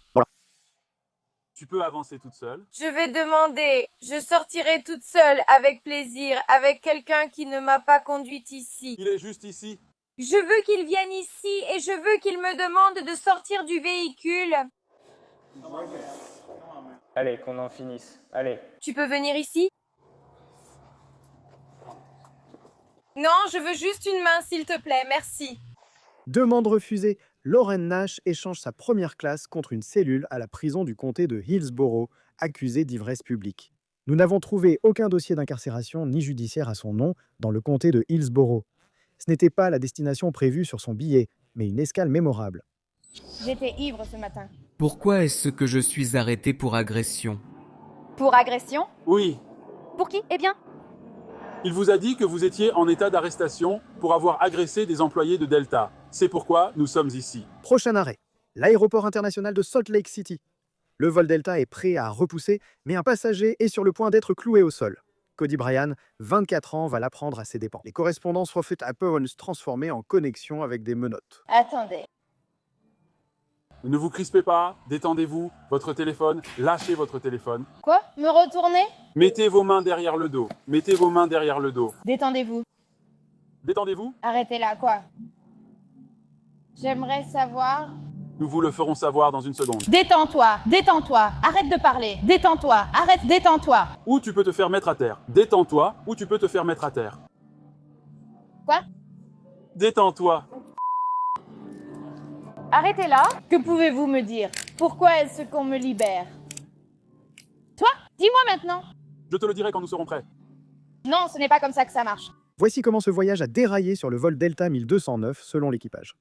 Tu peux avancer toute seule. Je vais demander. Je sortirai toute seule, avec plaisir, avec quelqu'un qui ne m'a pas conduite ici. Il est juste ici. Je veux qu'il vienne ici et je veux qu'il me demande de sortir du véhicule. Allez, qu'on en finisse. Allez. Tu peux venir ici? Non, je veux juste une main, s'il te plaît, merci. Demande refusée, Lauren Nash échange sa première classe contre une cellule à la prison du comté de Hillsborough, accusée d'ivresse publique. Nous n'avons trouvé aucun dossier d'incarcération ni judiciaire à son nom dans le comté de Hillsborough. Ce n'était pas la destination prévue sur son billet, mais une escale mémorable. J'étais ivre ce matin. Pourquoi est-ce que je suis arrêté pour agression? Pour agression? Oui. Pour qui? Eh bien, Il vous a dit que vous étiez en état d'arrestation pour avoir agressé des employés de Delta. C'est pourquoi nous sommes ici. Prochain arrêt, l'aéroport international de Salt Lake City. Le vol Delta est prêt à repousser, mais un passager est sur le point d'être cloué au sol. Cody Bryan, 24 ans, va l'apprendre à ses dépens. Les correspondances reflètent un peu se transformer en connexion avec des menottes. attendez. Ne vous crispez pas, détendez-vous, votre téléphone, lâchez votre téléphone. Quoi? Me retourner? Mettez vos mains derrière le dos. Mettez vos mains derrière le dos. Détendez-vous. Détendez-vous. Arrêtez là, quoi? J'aimerais savoir... Nous vous le ferons savoir dans une seconde. Détends-toi, détends-toi, arrête de parler, détends-toi, arrête, détends-toi. Ou tu peux te faire mettre à terre. Détends-toi, ou tu peux te faire mettre à terre. Quoi? Détends-toi. Arrêtez là. Que pouvez-vous me dire? Pourquoi est-ce qu'on me libère? Toi, dis-moi maintenant. Je te le dirai quand nous serons prêts. Non, ce n'est pas comme ça que ça marche. Voici comment ce voyage a déraillé sur le vol Delta 1209 selon l'équipage.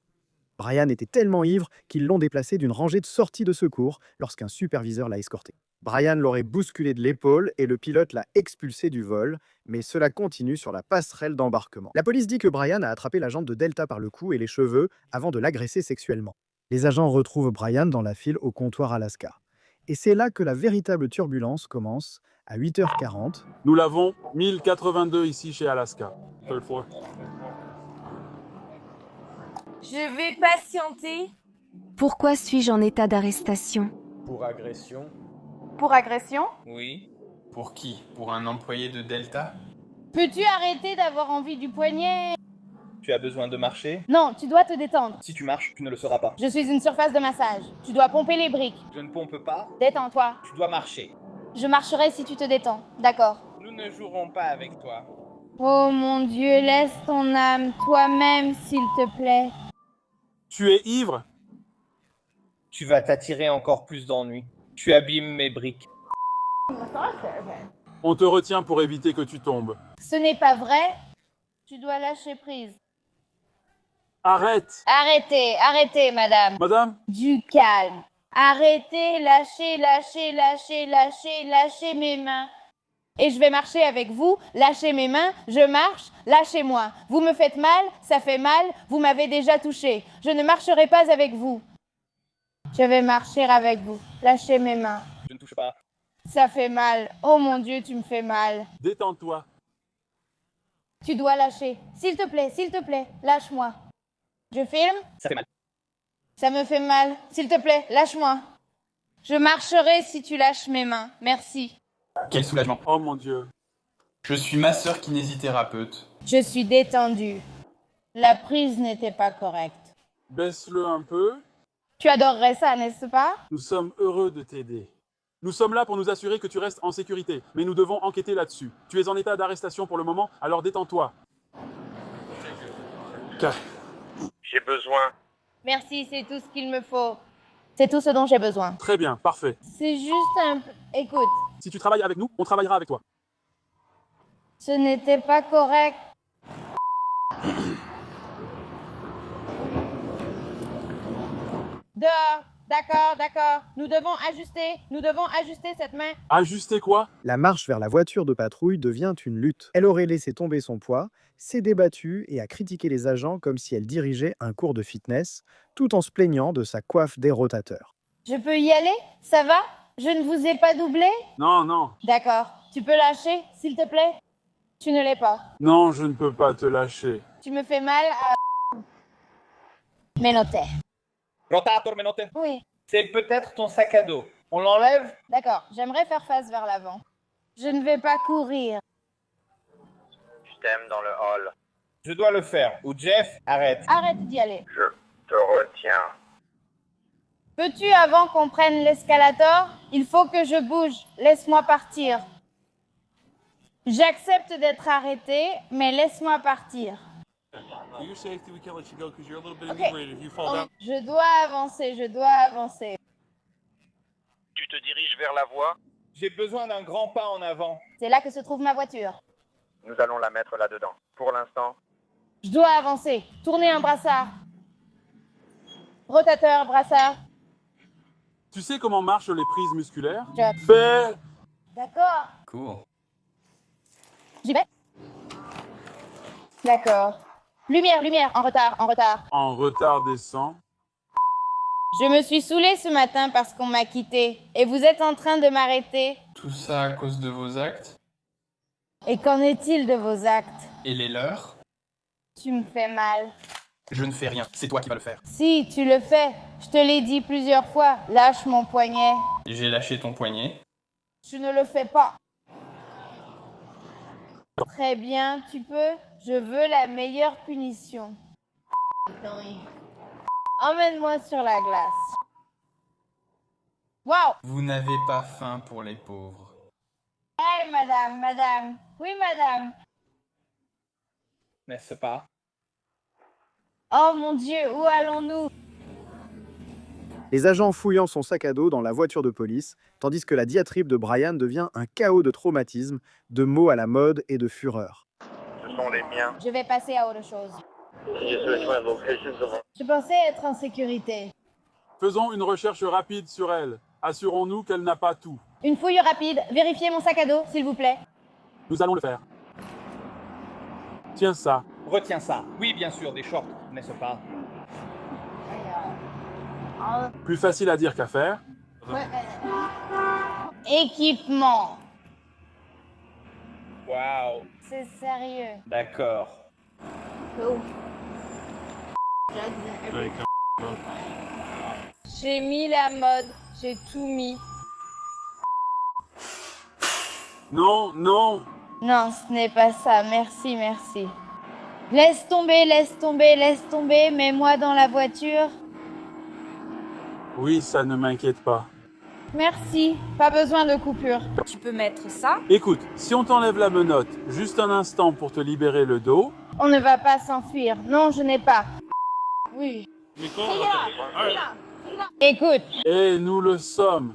Bryan était tellement ivre qu'ils l'ont déplacé d'une rangée de sorties de secours lorsqu'un superviseur l'a escorté. Bryan l'aurait bousculé de l'épaule et le pilote l'a expulsé du vol, mais cela continue sur la passerelle d'embarquement. La police dit que Bryan a attrapé l'agent de Delta par le cou et les cheveux avant de l'agresser sexuellement. Les agents retrouvent Bryan dans la file au comptoir Alaska. Et c'est là que la véritable turbulence commence à 8h40. Nous l'avons 1082 ici chez Alaska. Third floor. Je vais patienter. Pourquoi suis-je en état d'arrestation? Pour agression? Pour agression? Oui. Pour qui? Pour un employé de Delta? Peux-tu arrêter d'avoir envie du poignet? Tu as besoin de marcher? Non, tu dois te détendre. Si tu marches, tu ne le sauras pas. Je suis une surface de massage. Tu dois pomper les briques. Je ne pompe pas. Détends-toi. Tu dois marcher. Je marcherai si tu te détends. D'accord. Nous ne jouerons pas avec toi. Oh mon Dieu, laisse ton âme toi-même, s'il te plaît. Tu es ivre? Tu vas t'attirer encore plus d'ennuis. Tu abîmes mes briques. On te retient pour éviter que tu tombes. Ce n'est pas vrai. Tu dois lâcher prise. Arrête! Arrêtez, madame. Madame? Du calme. Arrêtez, lâchez mes mains. Et je vais marcher avec vous. Lâchez mes mains, je marche, lâchez-moi. Vous me faites mal, ça fait mal, vous m'avez déjà touché. Je ne marcherai pas avec vous. Je vais marcher avec vous. Lâchez mes mains. Je ne touche pas. Ça fait mal. Oh mon Dieu, tu me fais mal. Détends-toi. Tu dois lâcher. S'il te plaît, lâche-moi. Je filme? Ça fait mal. Ça me fait mal. S'il te plaît, lâche-moi. Je marcherai si tu lâches mes mains. Merci. Quel soulagement. Oh mon Dieu. Je suis ma sœur kinésithérapeute. Je suis détendue. La prise n'était pas correcte. Baisse-le un peu. Tu adorerais ça, n'est-ce pas? Nous sommes heureux de t'aider. Nous sommes là pour nous assurer que tu restes en sécurité, mais nous devons enquêter là-dessus. Tu es en état d'arrestation pour le moment, alors détends-toi. J'ai besoin. Merci, c'est tout ce qu'il me faut. C'est tout ce dont j'ai besoin. Très bien, parfait. C'est juste un... Écoute, Si tu travailles avec nous, on travaillera avec toi. ce n'était pas correct. Dehors. D'accord. Nous devons ajuster cette main. Ajuster quoi? La marche vers la voiture de patrouille devient une lutte. Elle aurait laissé tomber son poids, s'est débattue et a critiqué les agents comme si elle dirigeait un cours de fitness, tout en se plaignant de sa coiffe dérotateur. Je peux y aller? Ça va? Je ne vous ai pas doublé? Non. D'accord. Tu peux lâcher, s'il te plaît? Tu ne l'es pas. Non, je ne peux pas te lâcher. Tu me fais mal à... Menotte. Rotator menotte. Oui. C'est peut-être ton sac à dos. On l'enlève? D'accord. J'aimerais faire face vers l'avant. Je ne vais pas courir. Je t'aime dans le hall. Je dois le faire. Ou Jeff, arrête. Arrête d'y aller. Je te retiens. Peux-tu, avant qu'on prenne l'escalator? Il faut que je bouge. Laisse-moi partir. J'accepte d'être arrêtée, mais laisse-moi partir. Je dois avancer. Tu te diriges vers la voie. J'ai besoin d'un grand pas en avant. C'est là que se trouve ma voiture. Nous allons la mettre là-dedans. Pour l'instant, Je dois avancer. Tourner un brassard. Rotateur, brassard. Tu sais comment marchent les prises musculaires? Job. Fais... D'accord. Cool. J'y vais. D'accord. Lumière, en retard. En retard descend. Je me suis saoulée ce matin parce qu'on m'a quitté. Et vous êtes en train de m'arrêter. Tout ça à cause de vos actes? Et qu'en est-il de vos actes? Et les leurs? Tu me fais mal. Je ne fais rien, c'est toi qui vas le faire. Si, tu le fais. Je te l'ai dit plusieurs fois. Lâche mon poignet. J'ai lâché ton poignet. Tu ne le fais pas. Très bien, tu peux. Je veux la meilleure punition. Emmène-moi sur la glace. Waouh! Vous n'avez pas faim pour les pauvres. Hey, madame. Oui, madame. N'est-ce pas? Oh mon Dieu, où allons-nous? Les agents fouillant son sac à dos dans la voiture de police, tandis que la diatribe de Brian devient un chaos de traumatismes, de mots à la mode et de fureur. ce sont les miens. Je vais passer à autre chose. Je pensais être en sécurité. Faisons une recherche rapide sur elle. Assurons-nous qu'elle n'a pas tout. Une fouille rapide. Vérifiez mon sac à dos, s'il vous plaît. Nous allons le faire. Tiens ça. Retiens ça. Oui, bien sûr, des shorts, n'est-ce pas? Plus facile à dire qu'à faire. Équipement. Waouh. C'est sérieux. D'accord. J'ai mis la mode. J'ai tout mis. Non. Non, ce n'est pas ça. Merci. Laisse tomber. Mets-moi dans la voiture. Oui, ça ne m'inquiète pas. Merci. Pas besoin de coupure. Tu peux mettre ça? Écoute, si on t'enlève la menotte, juste un instant pour te libérer le dos. On ne va pas s'enfuir. Non, je n'ai pas. Oui. Écoute, Et nous le sommes.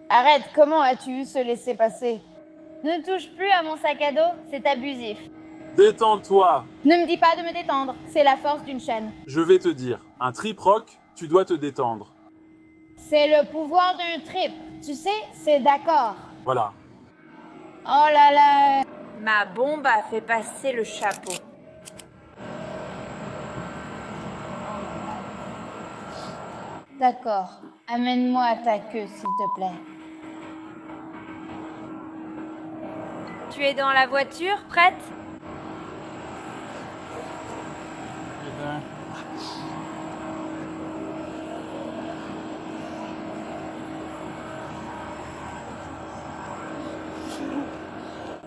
arrête, comment as-tu eu ce laisser-passer? Ne touche plus à mon sac à dos, c'est abusif. Détends-toi. Ne me dis pas de me détendre, c'est la force d'une chaîne. Je vais te dire, un trip-rock, tu dois te détendre. C'est le pouvoir d'un trip, tu sais, c'est d'accord. Voilà. Oh là là. Ma bombe a fait passer le chapeau. D'accord, amène-moi à ta queue, s'il te plaît. Tu es dans la voiture, prête?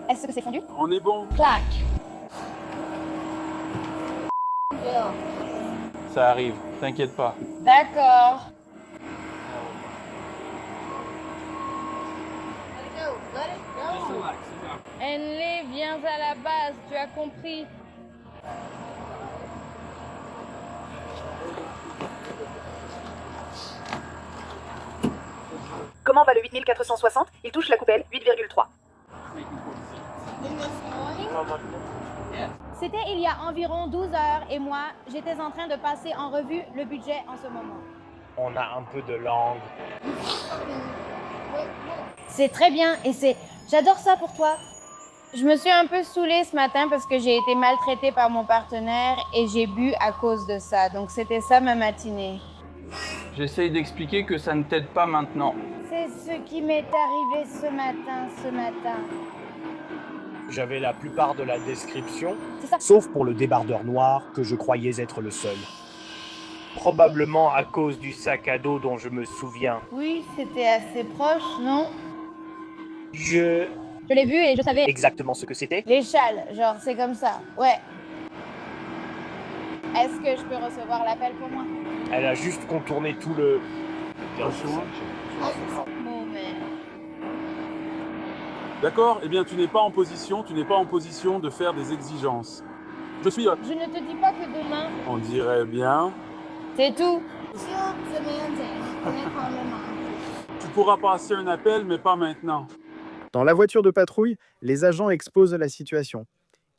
Est-ce que c'est fondu? On est bon. Clac. Ça arrive, t'inquiète pas. D'accord. Henley, viens à la base, tu as compris. Comment va le 8460? Il touche la coupelle, 8,3. C'était il y a environ 12 heures et moi, j'étais en train de passer en revue le budget en ce moment. On a un peu de langue. C'est très bien et j'adore ça pour toi. Je me suis un peu saoulée ce matin parce que j'ai été maltraitée par mon partenaire et j'ai bu à cause de ça. Donc c'était ça ma matinée. J'essaye d'expliquer que ça ne t'aide pas maintenant. C'est ce qui m'est arrivé ce matin. J'avais la plupart de la description, C'est ça. sauf pour le débardeur noir que je croyais être le seul. Probablement à cause du sac à dos dont je me souviens. Oui, c'était assez proche, non? Je l'ai vu et je savais. exactement ce que c'était. Les châles, genre c'est comme ça, ouais. Est-ce que je peux recevoir l'appel pour moi? Elle a juste contourné tout le... Bon, mais... D'accord? Eh bien, tu n'es pas en position de faire des exigences. Je suis... Je ne te dis pas que demain... On dirait bien. C'est tout. Tu pourras passer un appel, mais pas maintenant. Dans la voiture de patrouille, les agents exposent la situation.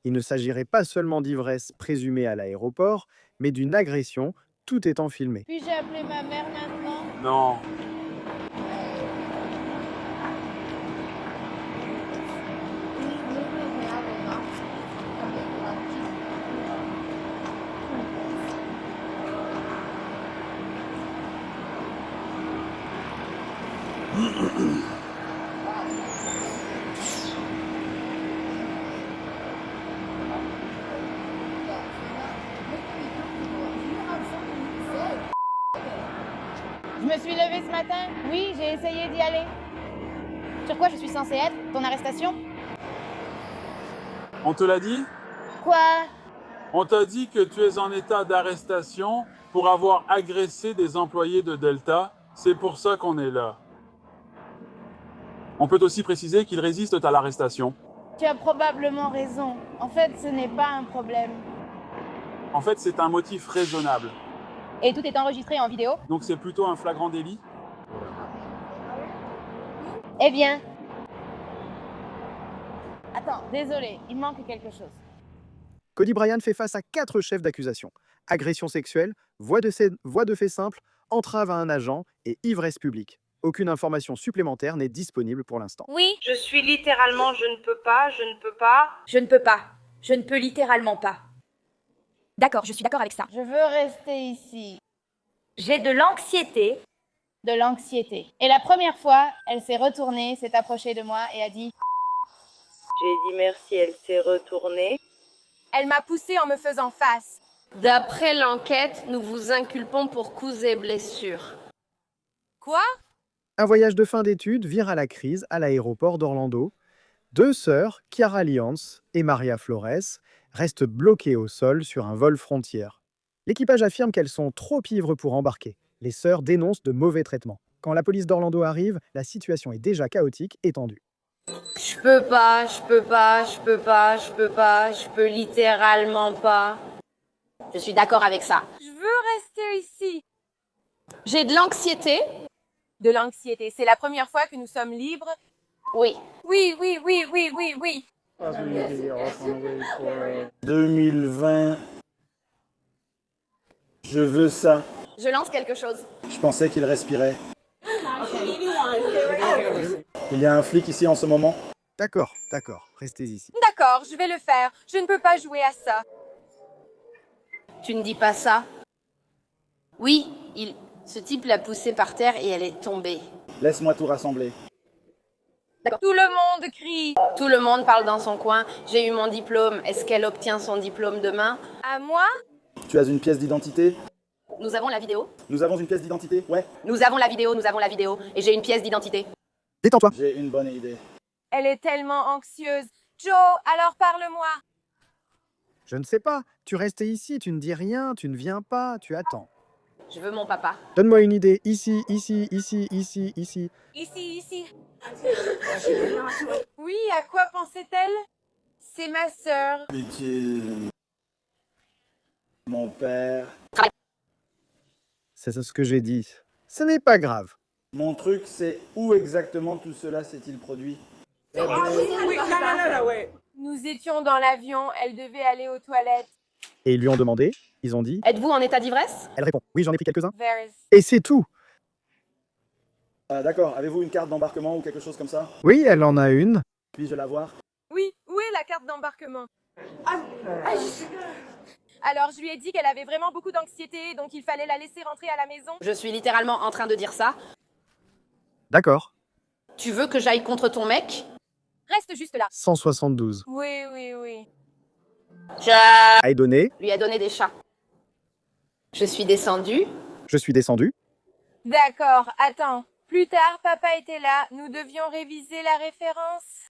Il ne s'agirait pas seulement d'ivresse présumée à l'aéroport, mais d'une agression, tout étant filmé. Puis-je appeler ma mère maintenant? Non. Je me suis levée ce matin. Oui, j'ai essayé d'y aller. Sur quoi je suis censée être? Ton arrestation? On te l'a dit? Quoi? On t'a dit que tu es en état d'arrestation pour avoir agressé des employés de Delta. C'est pour ça qu'on est là. On peut aussi préciser qu'ils résistent à l'arrestation. Tu as probablement raison. En fait, ce n'est pas un problème. En fait, c'est un motif raisonnable. Et tout est enregistré en vidéo? Donc c'est plutôt un flagrant délit? Eh bien... Attends, désolé, il manque quelque chose. Cody Bryant fait face à 4 chefs d'accusation. Agression sexuelle, voie de fait simple, entrave à un agent et ivresse publique. Aucune information supplémentaire n'est disponible pour l'instant. Oui, je suis littéralement je ne peux pas. Je ne peux pas. Je ne peux littéralement pas. D'accord, je suis d'accord avec ça. Je veux rester ici. J'ai de l'anxiété. De l'anxiété. Et la première fois, elle s'est retournée, s'est approchée de moi et a dit... J'ai dit merci, elle s'est retournée. Elle m'a poussée en me faisant face. D'après l'enquête, nous vous inculpons pour coups et blessures. Quoi? Un voyage de fin d'études vire à la crise à l'aéroport d'Orlando. 2 sœurs, Chiara Lyons et Maria Flores, restent bloquées au sol sur un vol frontière. L'équipage affirme qu'elles sont trop ivres pour embarquer. Les sœurs dénoncent de mauvais traitements. Quand la police d'Orlando arrive, la situation est déjà chaotique et tendue. Je peux littéralement pas. Je suis d'accord avec ça. Je veux rester ici. J'ai de l'anxiété. De l'anxiété. C'est la première fois que nous sommes libres. Oui. Oui, oui, oui, oui, oui, oui. 2020. Je veux ça. Je lance quelque chose. Je pensais qu'il respirait. Il y a un flic ici en ce moment. D'accord, restez ici. D'accord, je vais le faire. Je ne peux pas jouer à ça. Tu ne dis pas ça. Oui, ce type l'a poussée par terre et elle est tombée. Laisse-moi tout rassembler. Tout le monde crie. Tout le monde parle dans son coin. J'ai eu mon diplôme. Est-ce qu'elle obtient son diplôme demain? À moi? Tu as une pièce d'identité? Nous avons la vidéo. Nous avons une pièce d'identité, ouais. Nous avons la vidéo. Et j'ai une pièce d'identité. Détends-toi. J'ai une bonne idée. Elle est tellement anxieuse. Joe, alors parle-moi. Je ne sais pas. Tu restes ici, tu ne dis rien, tu ne viens pas, tu attends. Je veux mon papa. Donne-moi une idée. Ici, ici, ici, ici, ici. Ici. Oui, à quoi pensait-elle? C'est ma sœur. Pitié. Mon père. C'est ce que j'ai dit. Ce n'est pas grave. Mon truc, c'est où exactement tout cela s'est-il produit? Nous étions dans l'avion, elle devait aller aux toilettes. Et ils lui ont demandé, ils ont dit... Êtes-vous en état d'ivresse? Elle répond, oui, j'en ai pris quelques-uns. There's... Et c'est tout. D'accord, avez-vous une carte d'embarquement ou quelque chose comme ça? Oui, elle en a une. Puis-je la voir? Oui, où est la carte d'embarquement? Alors, je lui ai dit qu'elle avait vraiment beaucoup d'anxiété, donc il fallait la laisser rentrer à la maison. Je suis littéralement en train de dire ça. D'accord. Tu veux que j'aille contre ton mec? Reste juste là. 172. Oui. A donné. Lui a donné des chats. Je suis descendue. Je suis descendu. D'accord, attends. Plus tard, papa était là. Nous devions réviser la référence.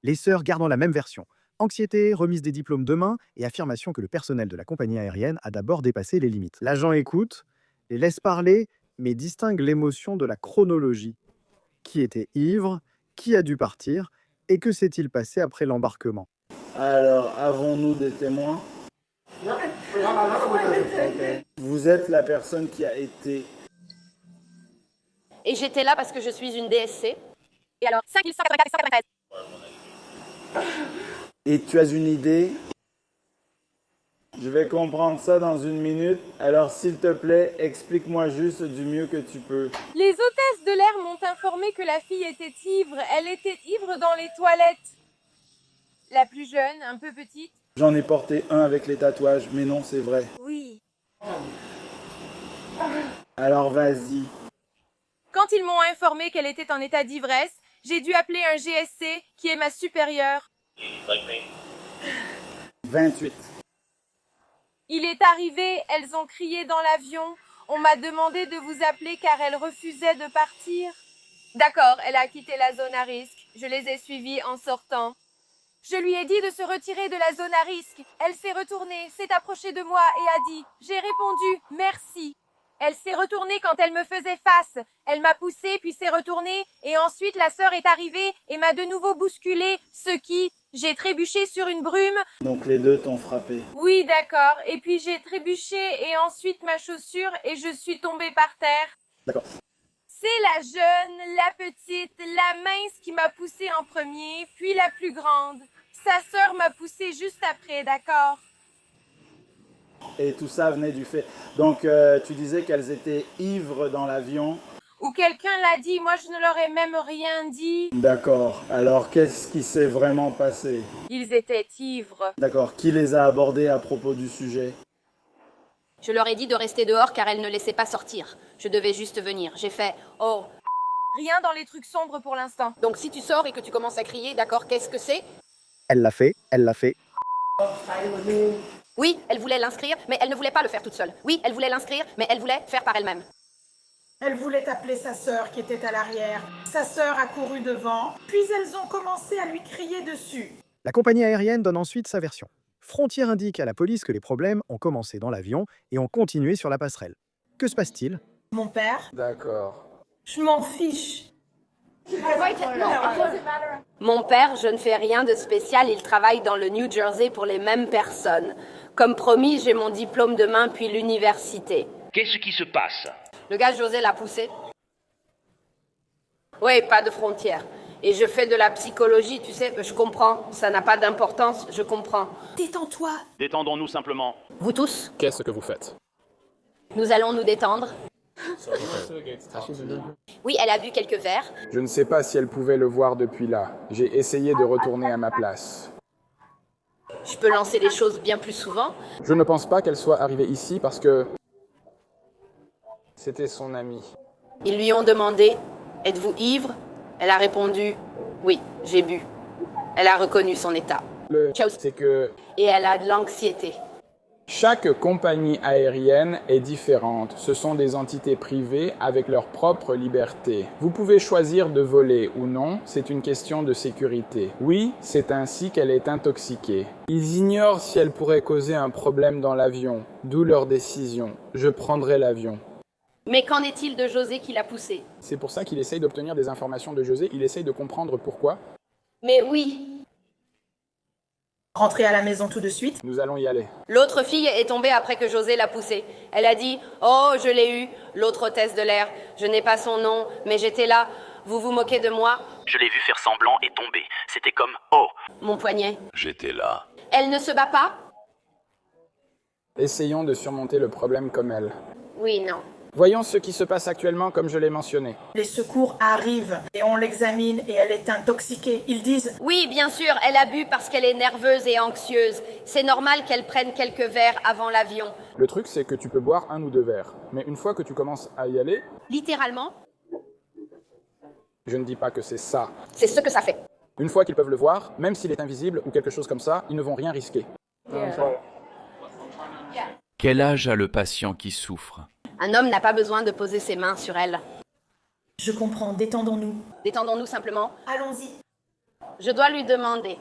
Les sœurs gardant la même version. Anxiété, remise des diplômes demain et affirmation que le personnel de la compagnie aérienne a d'abord dépassé les limites. L'agent écoute, les laisse parler, mais distingue l'émotion de la chronologie. Qui était ivre? Qui a dû partir? Et que s'est-il passé après l'embarquement? Alors, avons-nous des témoins? Vous êtes la personne qui a été... Et j'étais là parce que je suis une DSC. Et alors, 5194. Et tu as une idée? Je vais comprendre ça dans une minute. Alors, s'il te plaît, explique-moi juste du mieux que tu peux. Les hôtesses de l'air m'ont informé que la fille était ivre. Elle était ivre dans les toilettes. La plus jeune, un peu petite. J'en ai porté un avec les tatouages, mais non, c'est vrai. Oui. Alors, vas-y. Quand ils m'ont informé qu'elle était en état d'ivresse, j'ai dû appeler un GSC, qui est ma supérieure. 28. Il est arrivé, elles ont crié dans l'avion. On m'a demandé de vous appeler car elle refusait de partir. D'accord, elle a quitté la zone à risque. Je les ai suivies en sortant. Je lui ai dit de se retirer de la zone à risque. Elle s'est retournée, s'est approchée de moi et a dit « J'ai répondu, merci ». Elle s'est retournée quand elle me faisait face. Elle m'a poussée puis s'est retournée et ensuite la sœur est arrivée et m'a de nouveau bousculée, ce qui... J'ai trébuché sur une brume. Donc les deux t'ont frappé. Oui, d'accord. Et puis j'ai trébuché et ensuite ma chaussure et je suis tombée par terre. D'accord. C'est la jeune, la petite, la mince qui m'a poussée en premier, puis la plus grande. Sa sœur m'a poussée juste après, d'accord? Et tout ça venait du fait. Donc tu disais qu'elles étaient ivres dans l'avion. Ou quelqu'un l'a dit, moi je ne leur ai même rien dit. D'accord. Alors qu'est-ce qui s'est vraiment passé? Ils étaient ivres. D'accord. Qui les a abordés à propos du sujet? Je leur ai dit de rester dehors car elles ne laissaient pas sortir. Je devais juste venir. J'ai fait « Oh ». Rien dans les trucs sombres pour l'instant. Donc si tu sors et que tu commences à crier, d'accord, qu'est-ce que c'est? Elle l'a fait, elle l'a fait. Oui, elle voulait l'inscrire, mais elle ne voulait pas le faire toute seule. Oui, elle voulait l'inscrire, mais elle voulait faire par elle-même. Elle voulait appeler sa sœur qui était à l'arrière. Sa sœur a couru devant, puis elles ont commencé à lui crier dessus. La compagnie aérienne donne ensuite sa version. Frontier indique à la police que les problèmes ont commencé dans l'avion et ont continué sur la passerelle. Que se passe-t-il? Mon père? D'accord. Je m'en fiche. Mon père, je ne fais rien de spécial, il travaille dans le New Jersey pour les mêmes personnes. Comme promis, j'ai mon diplôme demain puis l'université. Qu'est-ce qui se passe? Le gars José l'a poussé. Oui, pas de frontières. Et je fais de la psychologie, tu sais, je comprends. Ça n'a pas d'importance, je comprends. Détends-toi. Détendons-nous simplement. Vous tous, Qu'est-ce que vous faites? nous allons nous détendre. Oui, elle a bu quelques verres. Je ne sais pas si elle pouvait le voir depuis là. J'ai essayé de retourner à ma place. Je peux lancer les choses bien plus souvent. Je ne pense pas qu'elle soit arrivée ici parce que c'était son amie. Ils lui ont demandé « Êtes-vous ivre ?» Elle a répondu « Oui, j'ai bu. » Elle a reconnu son état. C'est que Et elle a de l'anxiété. chaque compagnie aérienne est différente. Ce sont des entités privées avec leur propre liberté. Vous pouvez choisir de voler ou non, c'est une question de sécurité. Oui, c'est ainsi qu'elle est intoxiquée. Ils ignorent si elle pourrait causer un problème dans l'avion, d'où leur décision. Je prendrai l'avion. Mais qu'en est-il de José qui l'a poussé? C'est pour ça qu'il essaye d'obtenir des informations de José, il essaye de comprendre pourquoi. Mais oui. Rentrez à la maison tout de suite. Nous allons y aller. L'autre fille est tombée après que José l'a poussée. Elle a dit « Oh, je l'ai eu », l'autre hôtesse de l'air. Je n'ai pas son nom, mais j'étais là. Vous vous moquez de moi? Je l'ai vu faire semblant et tomber. C'était comme « Oh !» Mon poignet. J'étais là. Elle ne se bat pas? Essayons de surmonter le problème comme elle. Oui, non. Voyons ce qui se passe actuellement comme je l'ai mentionné. Les secours arrivent et on l'examine et elle est intoxiquée. Ils disent « Oui, bien sûr, elle a bu parce qu'elle est nerveuse et anxieuse. C'est normal qu'elle prenne quelques verres avant l'avion. » Le truc, c'est que tu peux boire 1 ou 2 verres. Mais une fois que tu commences à y aller, Littéralement, je ne dis pas que c'est ça. c'est ce que ça fait. Une fois qu'ils peuvent le voir, même s'il est invisible ou quelque chose comme ça, ils ne vont rien risquer. Quel âge a le patient qui souffre? Un homme n'a pas besoin de poser ses mains sur elle. Je comprends, détendons-nous. Détendons-nous simplement. Allons-y. Je dois lui demander.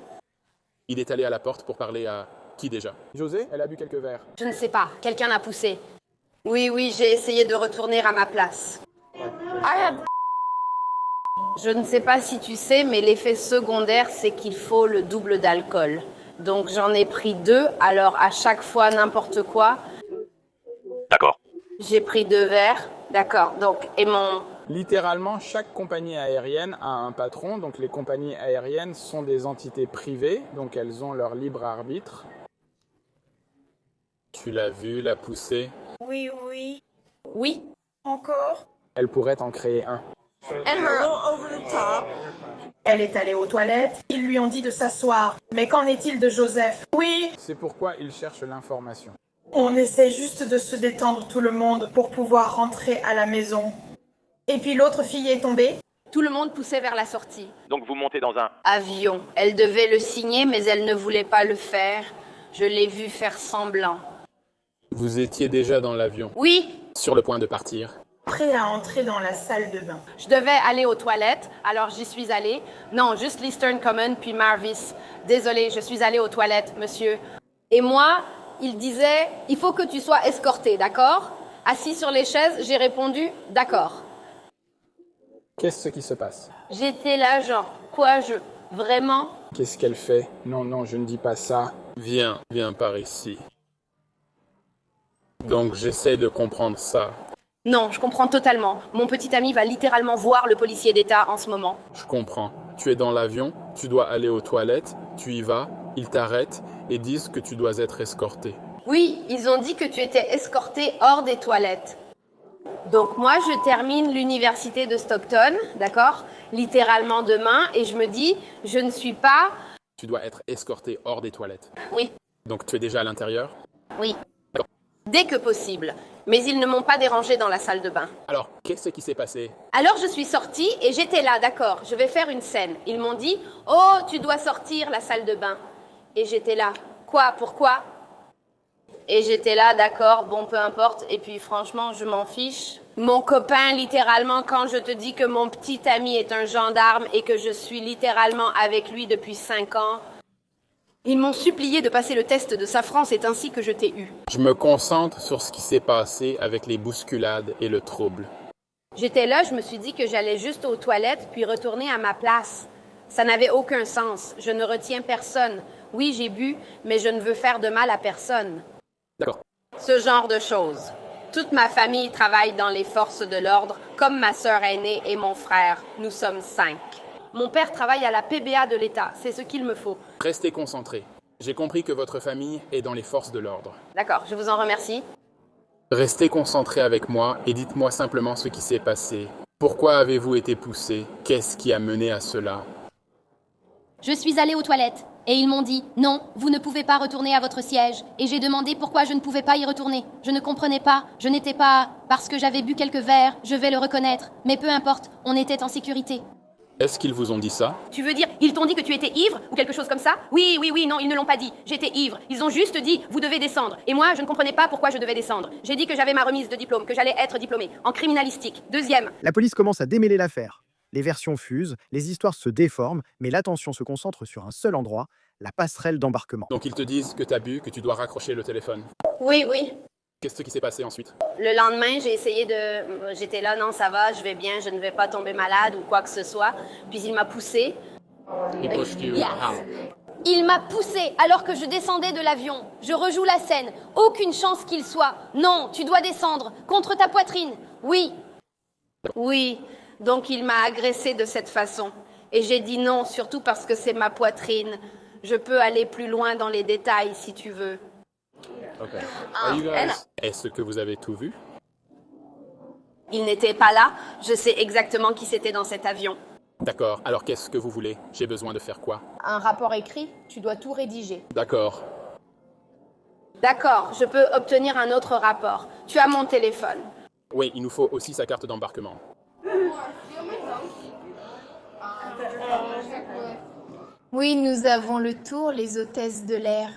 Il est allé à la porte pour parler à qui déjà? José, elle a bu quelques verres. Je ne sais pas, quelqu'un l'a poussée. Oui, j'ai essayé de retourner à ma place. Je ne sais pas si tu sais, mais l'effet secondaire, c'est qu'il faut le double d'alcool. Donc j'en ai pris 2, alors à chaque fois n'importe quoi. D'accord. J'ai pris 2 verres, d'accord. Donc, et mon... Littéralement, chaque compagnie aérienne a un patron. Donc les compagnies aériennes sont des entités privées, donc elles ont leur libre arbitre. Tu l'as vu, la pousser? Oui. Oui. Encore. Elle pourrait en créer un. Elle est allée aux toilettes. Ils lui ont dit de s'asseoir. Mais qu'en est-il de Joseph? Oui. C'est pourquoi ils cherchent l'information. On essaie juste de se détendre tout le monde pour pouvoir rentrer à la maison. Et puis l'autre fille est tombée. Tout le monde poussait vers la sortie. Donc vous montez dans un... Avion. Elle devait le signer, mais elle ne voulait pas le faire. Je l'ai vu faire semblant. Vous étiez déjà dans l'avion? Oui. Sur le point de partir? Prêt à entrer dans la salle de bain. Je devais aller aux toilettes, alors j'y suis allée. Non, juste l'Eastern Common, puis Marvis. Désolée, je suis allée aux toilettes, monsieur. Et moi, il disait, il faut que tu sois escorté, d'accord? Assis sur les chaises, j'ai répondu, d'accord. Qu'est-ce qui se passe? J'étais là, genre, quoi, vraiment? Qu'est-ce qu'elle fait? Non, je ne dis pas ça. Viens par ici. Donc j'essaie de comprendre ça. Non, je comprends totalement. Mon petit ami va littéralement voir le policier d'État en ce moment. Je comprends. Tu es dans l'avion, tu dois aller aux toilettes, tu y vas, ils t'arrêtent et disent que tu dois être escorté. Oui, ils ont dit que tu étais escorté hors des toilettes. Donc moi, je termine l'université de Stockton, d'accord? Littéralement demain, et je me dis, je ne suis pas... Tu dois être escorté hors des toilettes. Oui. Donc tu es déjà à l'intérieur? Oui. Dès que possible. Mais ils ne m'ont pas dérangé dans la salle de bain. Alors, qu'est-ce qui s'est passé? Alors je suis sortie et j'étais là, d'accord, je vais faire une scène. Ils m'ont dit, oh, tu dois sortir la salle de bain. Et j'étais là, quoi, pourquoi? Et j'étais là, d'accord, bon, peu importe. Et puis franchement, je m'en fiche. Mon copain, littéralement, quand je te dis que mon petit ami est un gendarme et que je suis littéralement avec lui depuis 5 ans, ils m'ont supplié de passer le test de safran, c'est ainsi que je t'ai eu. Je me concentre sur ce qui s'est passé avec les bousculades et le trouble. J'étais là, je me suis dit que j'allais juste aux toilettes puis retourner à ma place. Ça n'avait aucun sens. Je ne retiens personne. Oui, j'ai bu, mais je ne veux faire de mal à personne. D'accord. Ce genre de choses. Toute ma famille travaille dans les forces de l'ordre, comme ma sœur aînée et mon frère. Nous sommes 5. Mon père travaille à la PBA de l'État, c'est ce qu'il me faut. Restez concentrés. J'ai compris que votre famille est dans les forces de l'ordre. D'accord, je vous en remercie. Restez concentrés avec moi et dites-moi simplement ce qui s'est passé. Pourquoi avez-vous été poussé? Qu'est-ce qui a mené à cela? Je suis allée aux toilettes et ils m'ont dit « Non, vous ne pouvez pas retourner à votre siège ». Et j'ai demandé pourquoi je ne pouvais pas y retourner. Je ne comprenais pas, je n'étais pas... Parce que j'avais bu quelques verres, je vais le reconnaître. Mais peu importe, on était en sécurité. Est-ce qu'ils vous ont dit ça? Tu veux dire, ils t'ont dit que tu étais ivre ou quelque chose comme ça? Oui, non, ils ne l'ont pas dit. J'étais ivre. Ils ont juste dit, vous devez descendre. Et moi, je ne comprenais pas pourquoi je devais descendre. J'ai dit que j'avais ma remise de diplôme, que j'allais être diplômée en criminalistique. 2e. La police commence à démêler l'affaire. Les versions fusent, les histoires se déforment, mais l'attention se concentre sur un seul endroit, la passerelle d'embarquement. Donc ils te disent que t'as bu, que tu dois raccrocher le téléphone. Oui. Qu'est-ce qui s'est passé ensuite? Le lendemain, j'ai essayé de... J'étais là, non, ça va, je vais bien, je ne vais pas tomber malade ou quoi que ce soit. Puis il m'a poussé. Il m'a poussé alors que je descendais de l'avion. Je rejoue la scène. Aucune chance qu'il soit. Non, tu dois descendre. Contre ta poitrine. Oui. Donc il m'a agressé de cette façon. Et j'ai dit non, surtout parce que c'est ma poitrine. Je peux aller plus loin dans les détails si tu veux. Est-ce que vous avez tout vu? Il n'était pas là. Je sais exactement qui c'était dans cet avion. D'accord, alors qu'est-ce que vous voulez? J'ai besoin de faire quoi? Un rapport écrit, tu dois tout rédiger. D'accord, D'accord, je peux obtenir un autre rapport. Tu as mon téléphone. oui, il nous faut aussi sa carte d'embarquement. Oui, nous avons le tour, les hôtesses de l'air.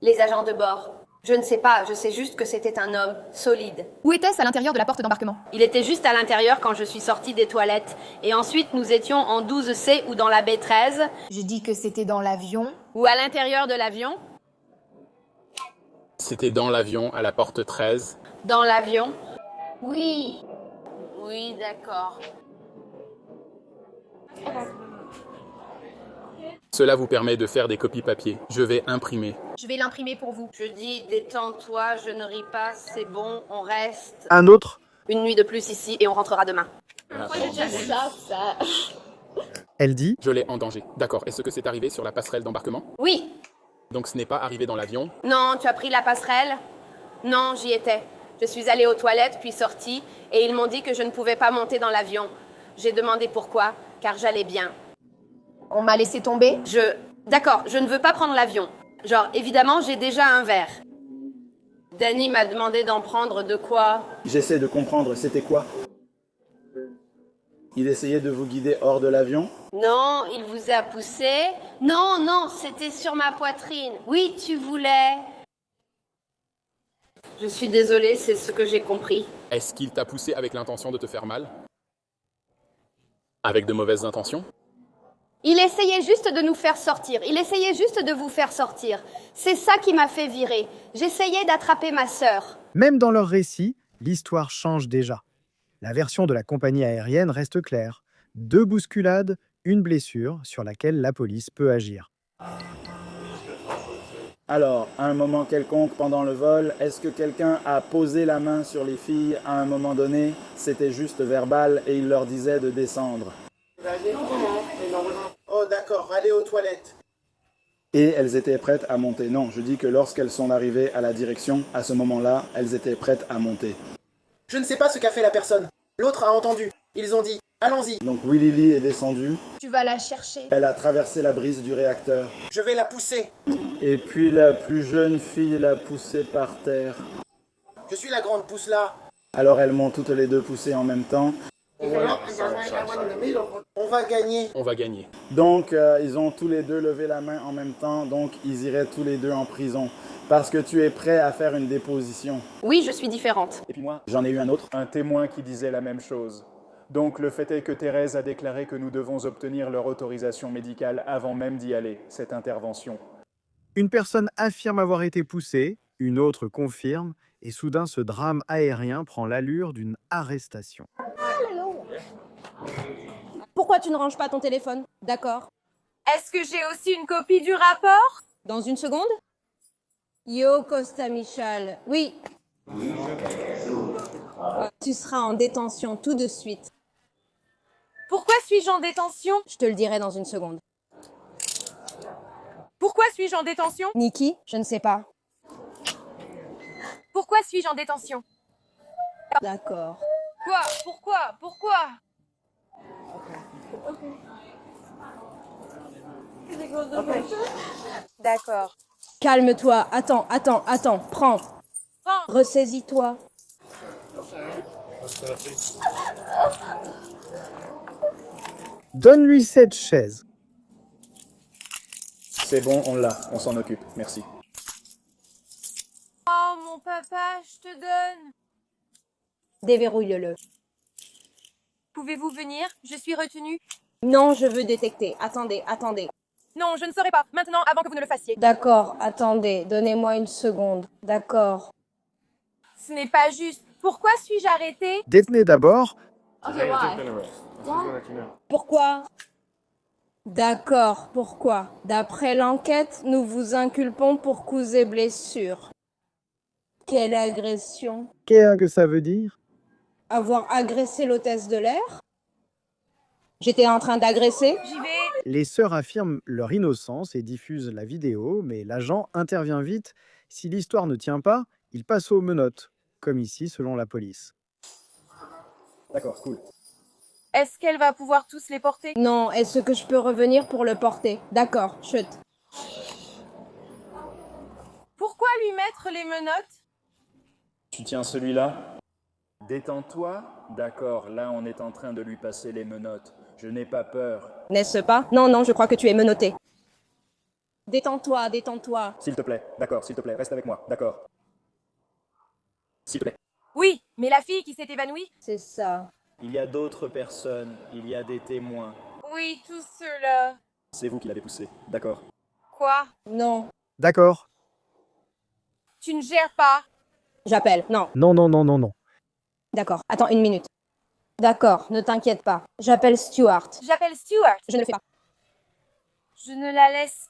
Les agents de bord. Je ne sais pas, je sais juste que c'était un homme solide. Où était-ce à l'intérieur de la porte d'embarquement? Il était juste à l'intérieur quand je suis sortie des toilettes. Et ensuite, nous étions en 12C ou dans la B13. J'ai dit que c'était dans l'avion. Ou à l'intérieur de l'avion. C'était dans l'avion, à la porte 13. Dans l'avion. Oui. Oui, d'accord. Cela vous permet de faire des copies papier. Je vais imprimer. Je vais l'imprimer pour vous. Je dis, détends-toi, je ne ris pas, c'est bon, on reste. Un autre? Une nuit de plus ici et on rentrera demain. Elle dit: Je l'ai en danger. D'accord, est-ce que c'est arrivé sur la passerelle d'embarquement? Oui. Donc ce n'est pas arrivé dans l'avion? Non, tu as pris la passerelle? Non, j'y étais. Je suis allée aux toilettes, puis sortie, et ils m'ont dit que je ne pouvais pas monter dans l'avion. J'ai demandé pourquoi, car j'allais bien. On m'a laissé tomber? D'accord, je ne veux pas prendre l'avion. Genre, évidemment, j'ai déjà un verre. Danny m'a demandé d'en prendre de quoi? J'essaie de comprendre, c'était quoi? Il essayait de vous guider hors de l'avion? Non, il vous a poussé? Non, c'était sur ma poitrine. Oui, tu voulais. Je suis désolée, c'est ce que j'ai compris. Est-ce qu'il t'a poussé avec l'intention de te faire mal? Avec de mauvaises intentions? Il essayait juste de nous faire sortir. Il essayait juste de vous faire sortir. C'est ça qui m'a fait virer. J'essayais d'attraper ma sœur. Même dans leur récit, l'histoire change déjà. La version de la compagnie aérienne reste claire. 2 bousculades, une blessure sur laquelle la police peut agir. Alors, à un moment quelconque pendant le vol, est-ce que quelqu'un a posé la main sur les filles à un moment donné? C'était juste verbal et il leur disait de descendre. Oh d'accord, allez aux toilettes. Et elles étaient prêtes à monter. Non, je dis que lorsqu'elles sont arrivées à la direction, à ce moment-là, elles étaient prêtes à monter. Je ne sais pas ce qu'a fait la personne. L'autre a entendu. Ils ont dit, allons-y. Donc Willy Lee est descendue. Tu vas la chercher. Elle a traversé la brise du réacteur. Je vais la pousser. Et puis la plus jeune fille l'a poussée par terre. Je suis la grande, pousse là. Alors elles m'ont toutes les deux poussées en même temps. On va gagner. On va gagner. Donc, ils ont tous les deux levé la main en même temps, donc ils iraient tous les deux en prison. Parce que tu es prêt à faire une déposition. Oui, je suis différente. Et puis moi, j'en ai eu un autre. Un témoin qui disait la même chose. Donc le fait est que Thérèse a déclaré que nous devons obtenir leur autorisation médicale avant même d'y aller, cette intervention. Une personne affirme avoir été poussée, une autre confirme, et soudain ce drame aérien prend l'allure d'une arrestation. Pourquoi tu ne ranges pas ton téléphone? D'accord. Est-ce que j'ai aussi une copie du rapport? Dans une seconde? Yo, Costa Michal. Oui. Tu seras en détention tout de suite. Pourquoi suis-je en détention? Je te le dirai dans une seconde. Pourquoi suis-je en détention? Nikki, je ne sais pas. Pourquoi suis-je en détention? D'accord. Quoi? Pourquoi? D'accord. Calme-toi. Attends. Prends. Ressaisis-toi. Donne-lui cette chaise. C'est bon, on l'a, on s'en occupe, merci. Oh, mon papa, je te donne. Déverrouille-le. Pouvez-vous venir? Je suis retenue. Non, je veux détecter. Attendez. Non, je ne saurais pas. Maintenant, avant que vous ne le fassiez. D'accord, attendez. Donnez-moi une seconde. D'accord. Ce n'est pas juste. Pourquoi suis-je arrêtée? Détenez d'abord. Pourquoi? D'accord, pourquoi? D'après l'enquête, nous vous inculpons pour coups et blessures. Quelle agression? Qu'est-ce que ça veut dire? Avoir agressé l'hôtesse de l'air? J'étais en train d'agresser? J'y vais. Les sœurs affirment leur innocence et diffusent la vidéo, mais l'agent intervient vite. Si l'histoire ne tient pas, il passe aux menottes, comme ici selon la police. D'accord, cool. Est-ce qu'elle va pouvoir tous les porter? Non, est-ce que je peux revenir pour le porter? D'accord, chut. Pourquoi lui mettre les menottes? Tu tiens celui-là? Détends-toi. D'accord, là on est en train de lui passer les menottes. Je n'ai pas peur. N'est-ce pas? Non, je crois que tu es menotté. Détends-toi. S'il te plaît, d'accord, s'il te plaît, reste avec moi, d'accord. S'il te plaît. Oui, mais la fille qui s'est évanouie? C'est ça. Il y a d'autres personnes, il y a des témoins. Oui, tous ceux-là. C'est vous qui l'avez poussé, d'accord. Quoi? Non. D'accord. Tu ne gères pas? J'appelle. Non. Non. D'accord, attends une minute. D'accord, ne t'inquiète pas. J'appelle Stuart. J'appelle Stuart. Je ne le fais pas. Je ne la laisse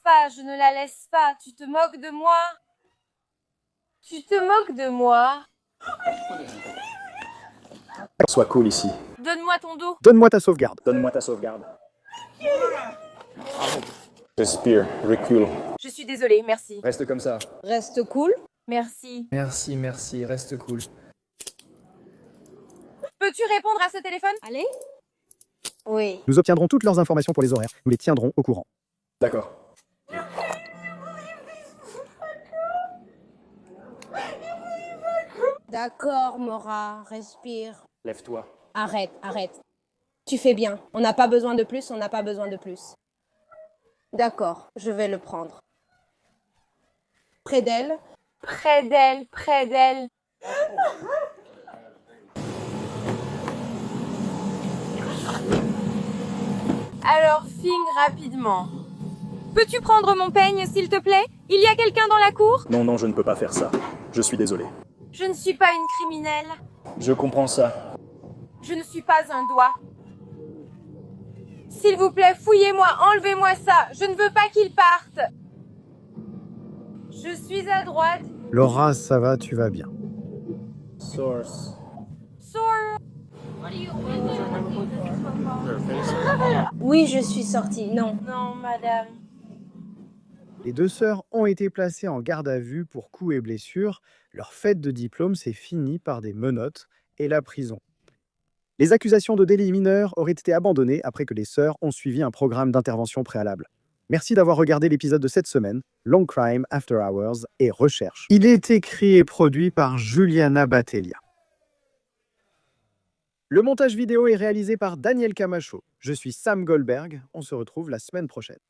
pas. Tu te moques de moi? Sois cool ici. Donne-moi ton dos. Donne-moi ta sauvegarde. Respire, recule. Je suis désolée, merci. Reste comme ça. Reste cool. Merci. Merci, reste cool. Peux-tu répondre à ce téléphone? Allez. Oui. Nous obtiendrons toutes leurs informations pour les horaires. Nous les tiendrons au courant. D'accord. D'accord, Maura, respire. Lève-toi. Arrête. Tu fais bien. On n'a pas besoin de plus. D'accord, je vais le prendre. Près d'elle. Alors, Fing, rapidement. Peux-tu prendre mon peigne, s'il te plaît? Il y a quelqu'un dans la cour? Non, je ne peux pas faire ça. Je suis désolé. Je ne suis pas une criminelle. Je comprends ça. Je ne suis pas un doigt. S'il vous plaît, fouillez-moi, enlevez-moi ça. Je ne veux pas qu'il parte. Je suis à droite. Laura, ça va, tu vas bien. Source. Oui, je suis sortie. Non, madame. Les deux sœurs ont été placées en garde à vue pour coups et blessures. Leur fête de diplôme s'est finie par des menottes et la prison. Les accusations de délits mineurs auraient été abandonnées après que les sœurs ont suivi un programme d'intervention préalable. Merci d'avoir regardé l'épisode de cette semaine, Long Crime, After Hours et Recherche. Il est écrit et produit par Juliana Battelia. Le montage vidéo est réalisé par Daniel Camacho. Je suis Sam Goldberg. On se retrouve la semaine prochaine.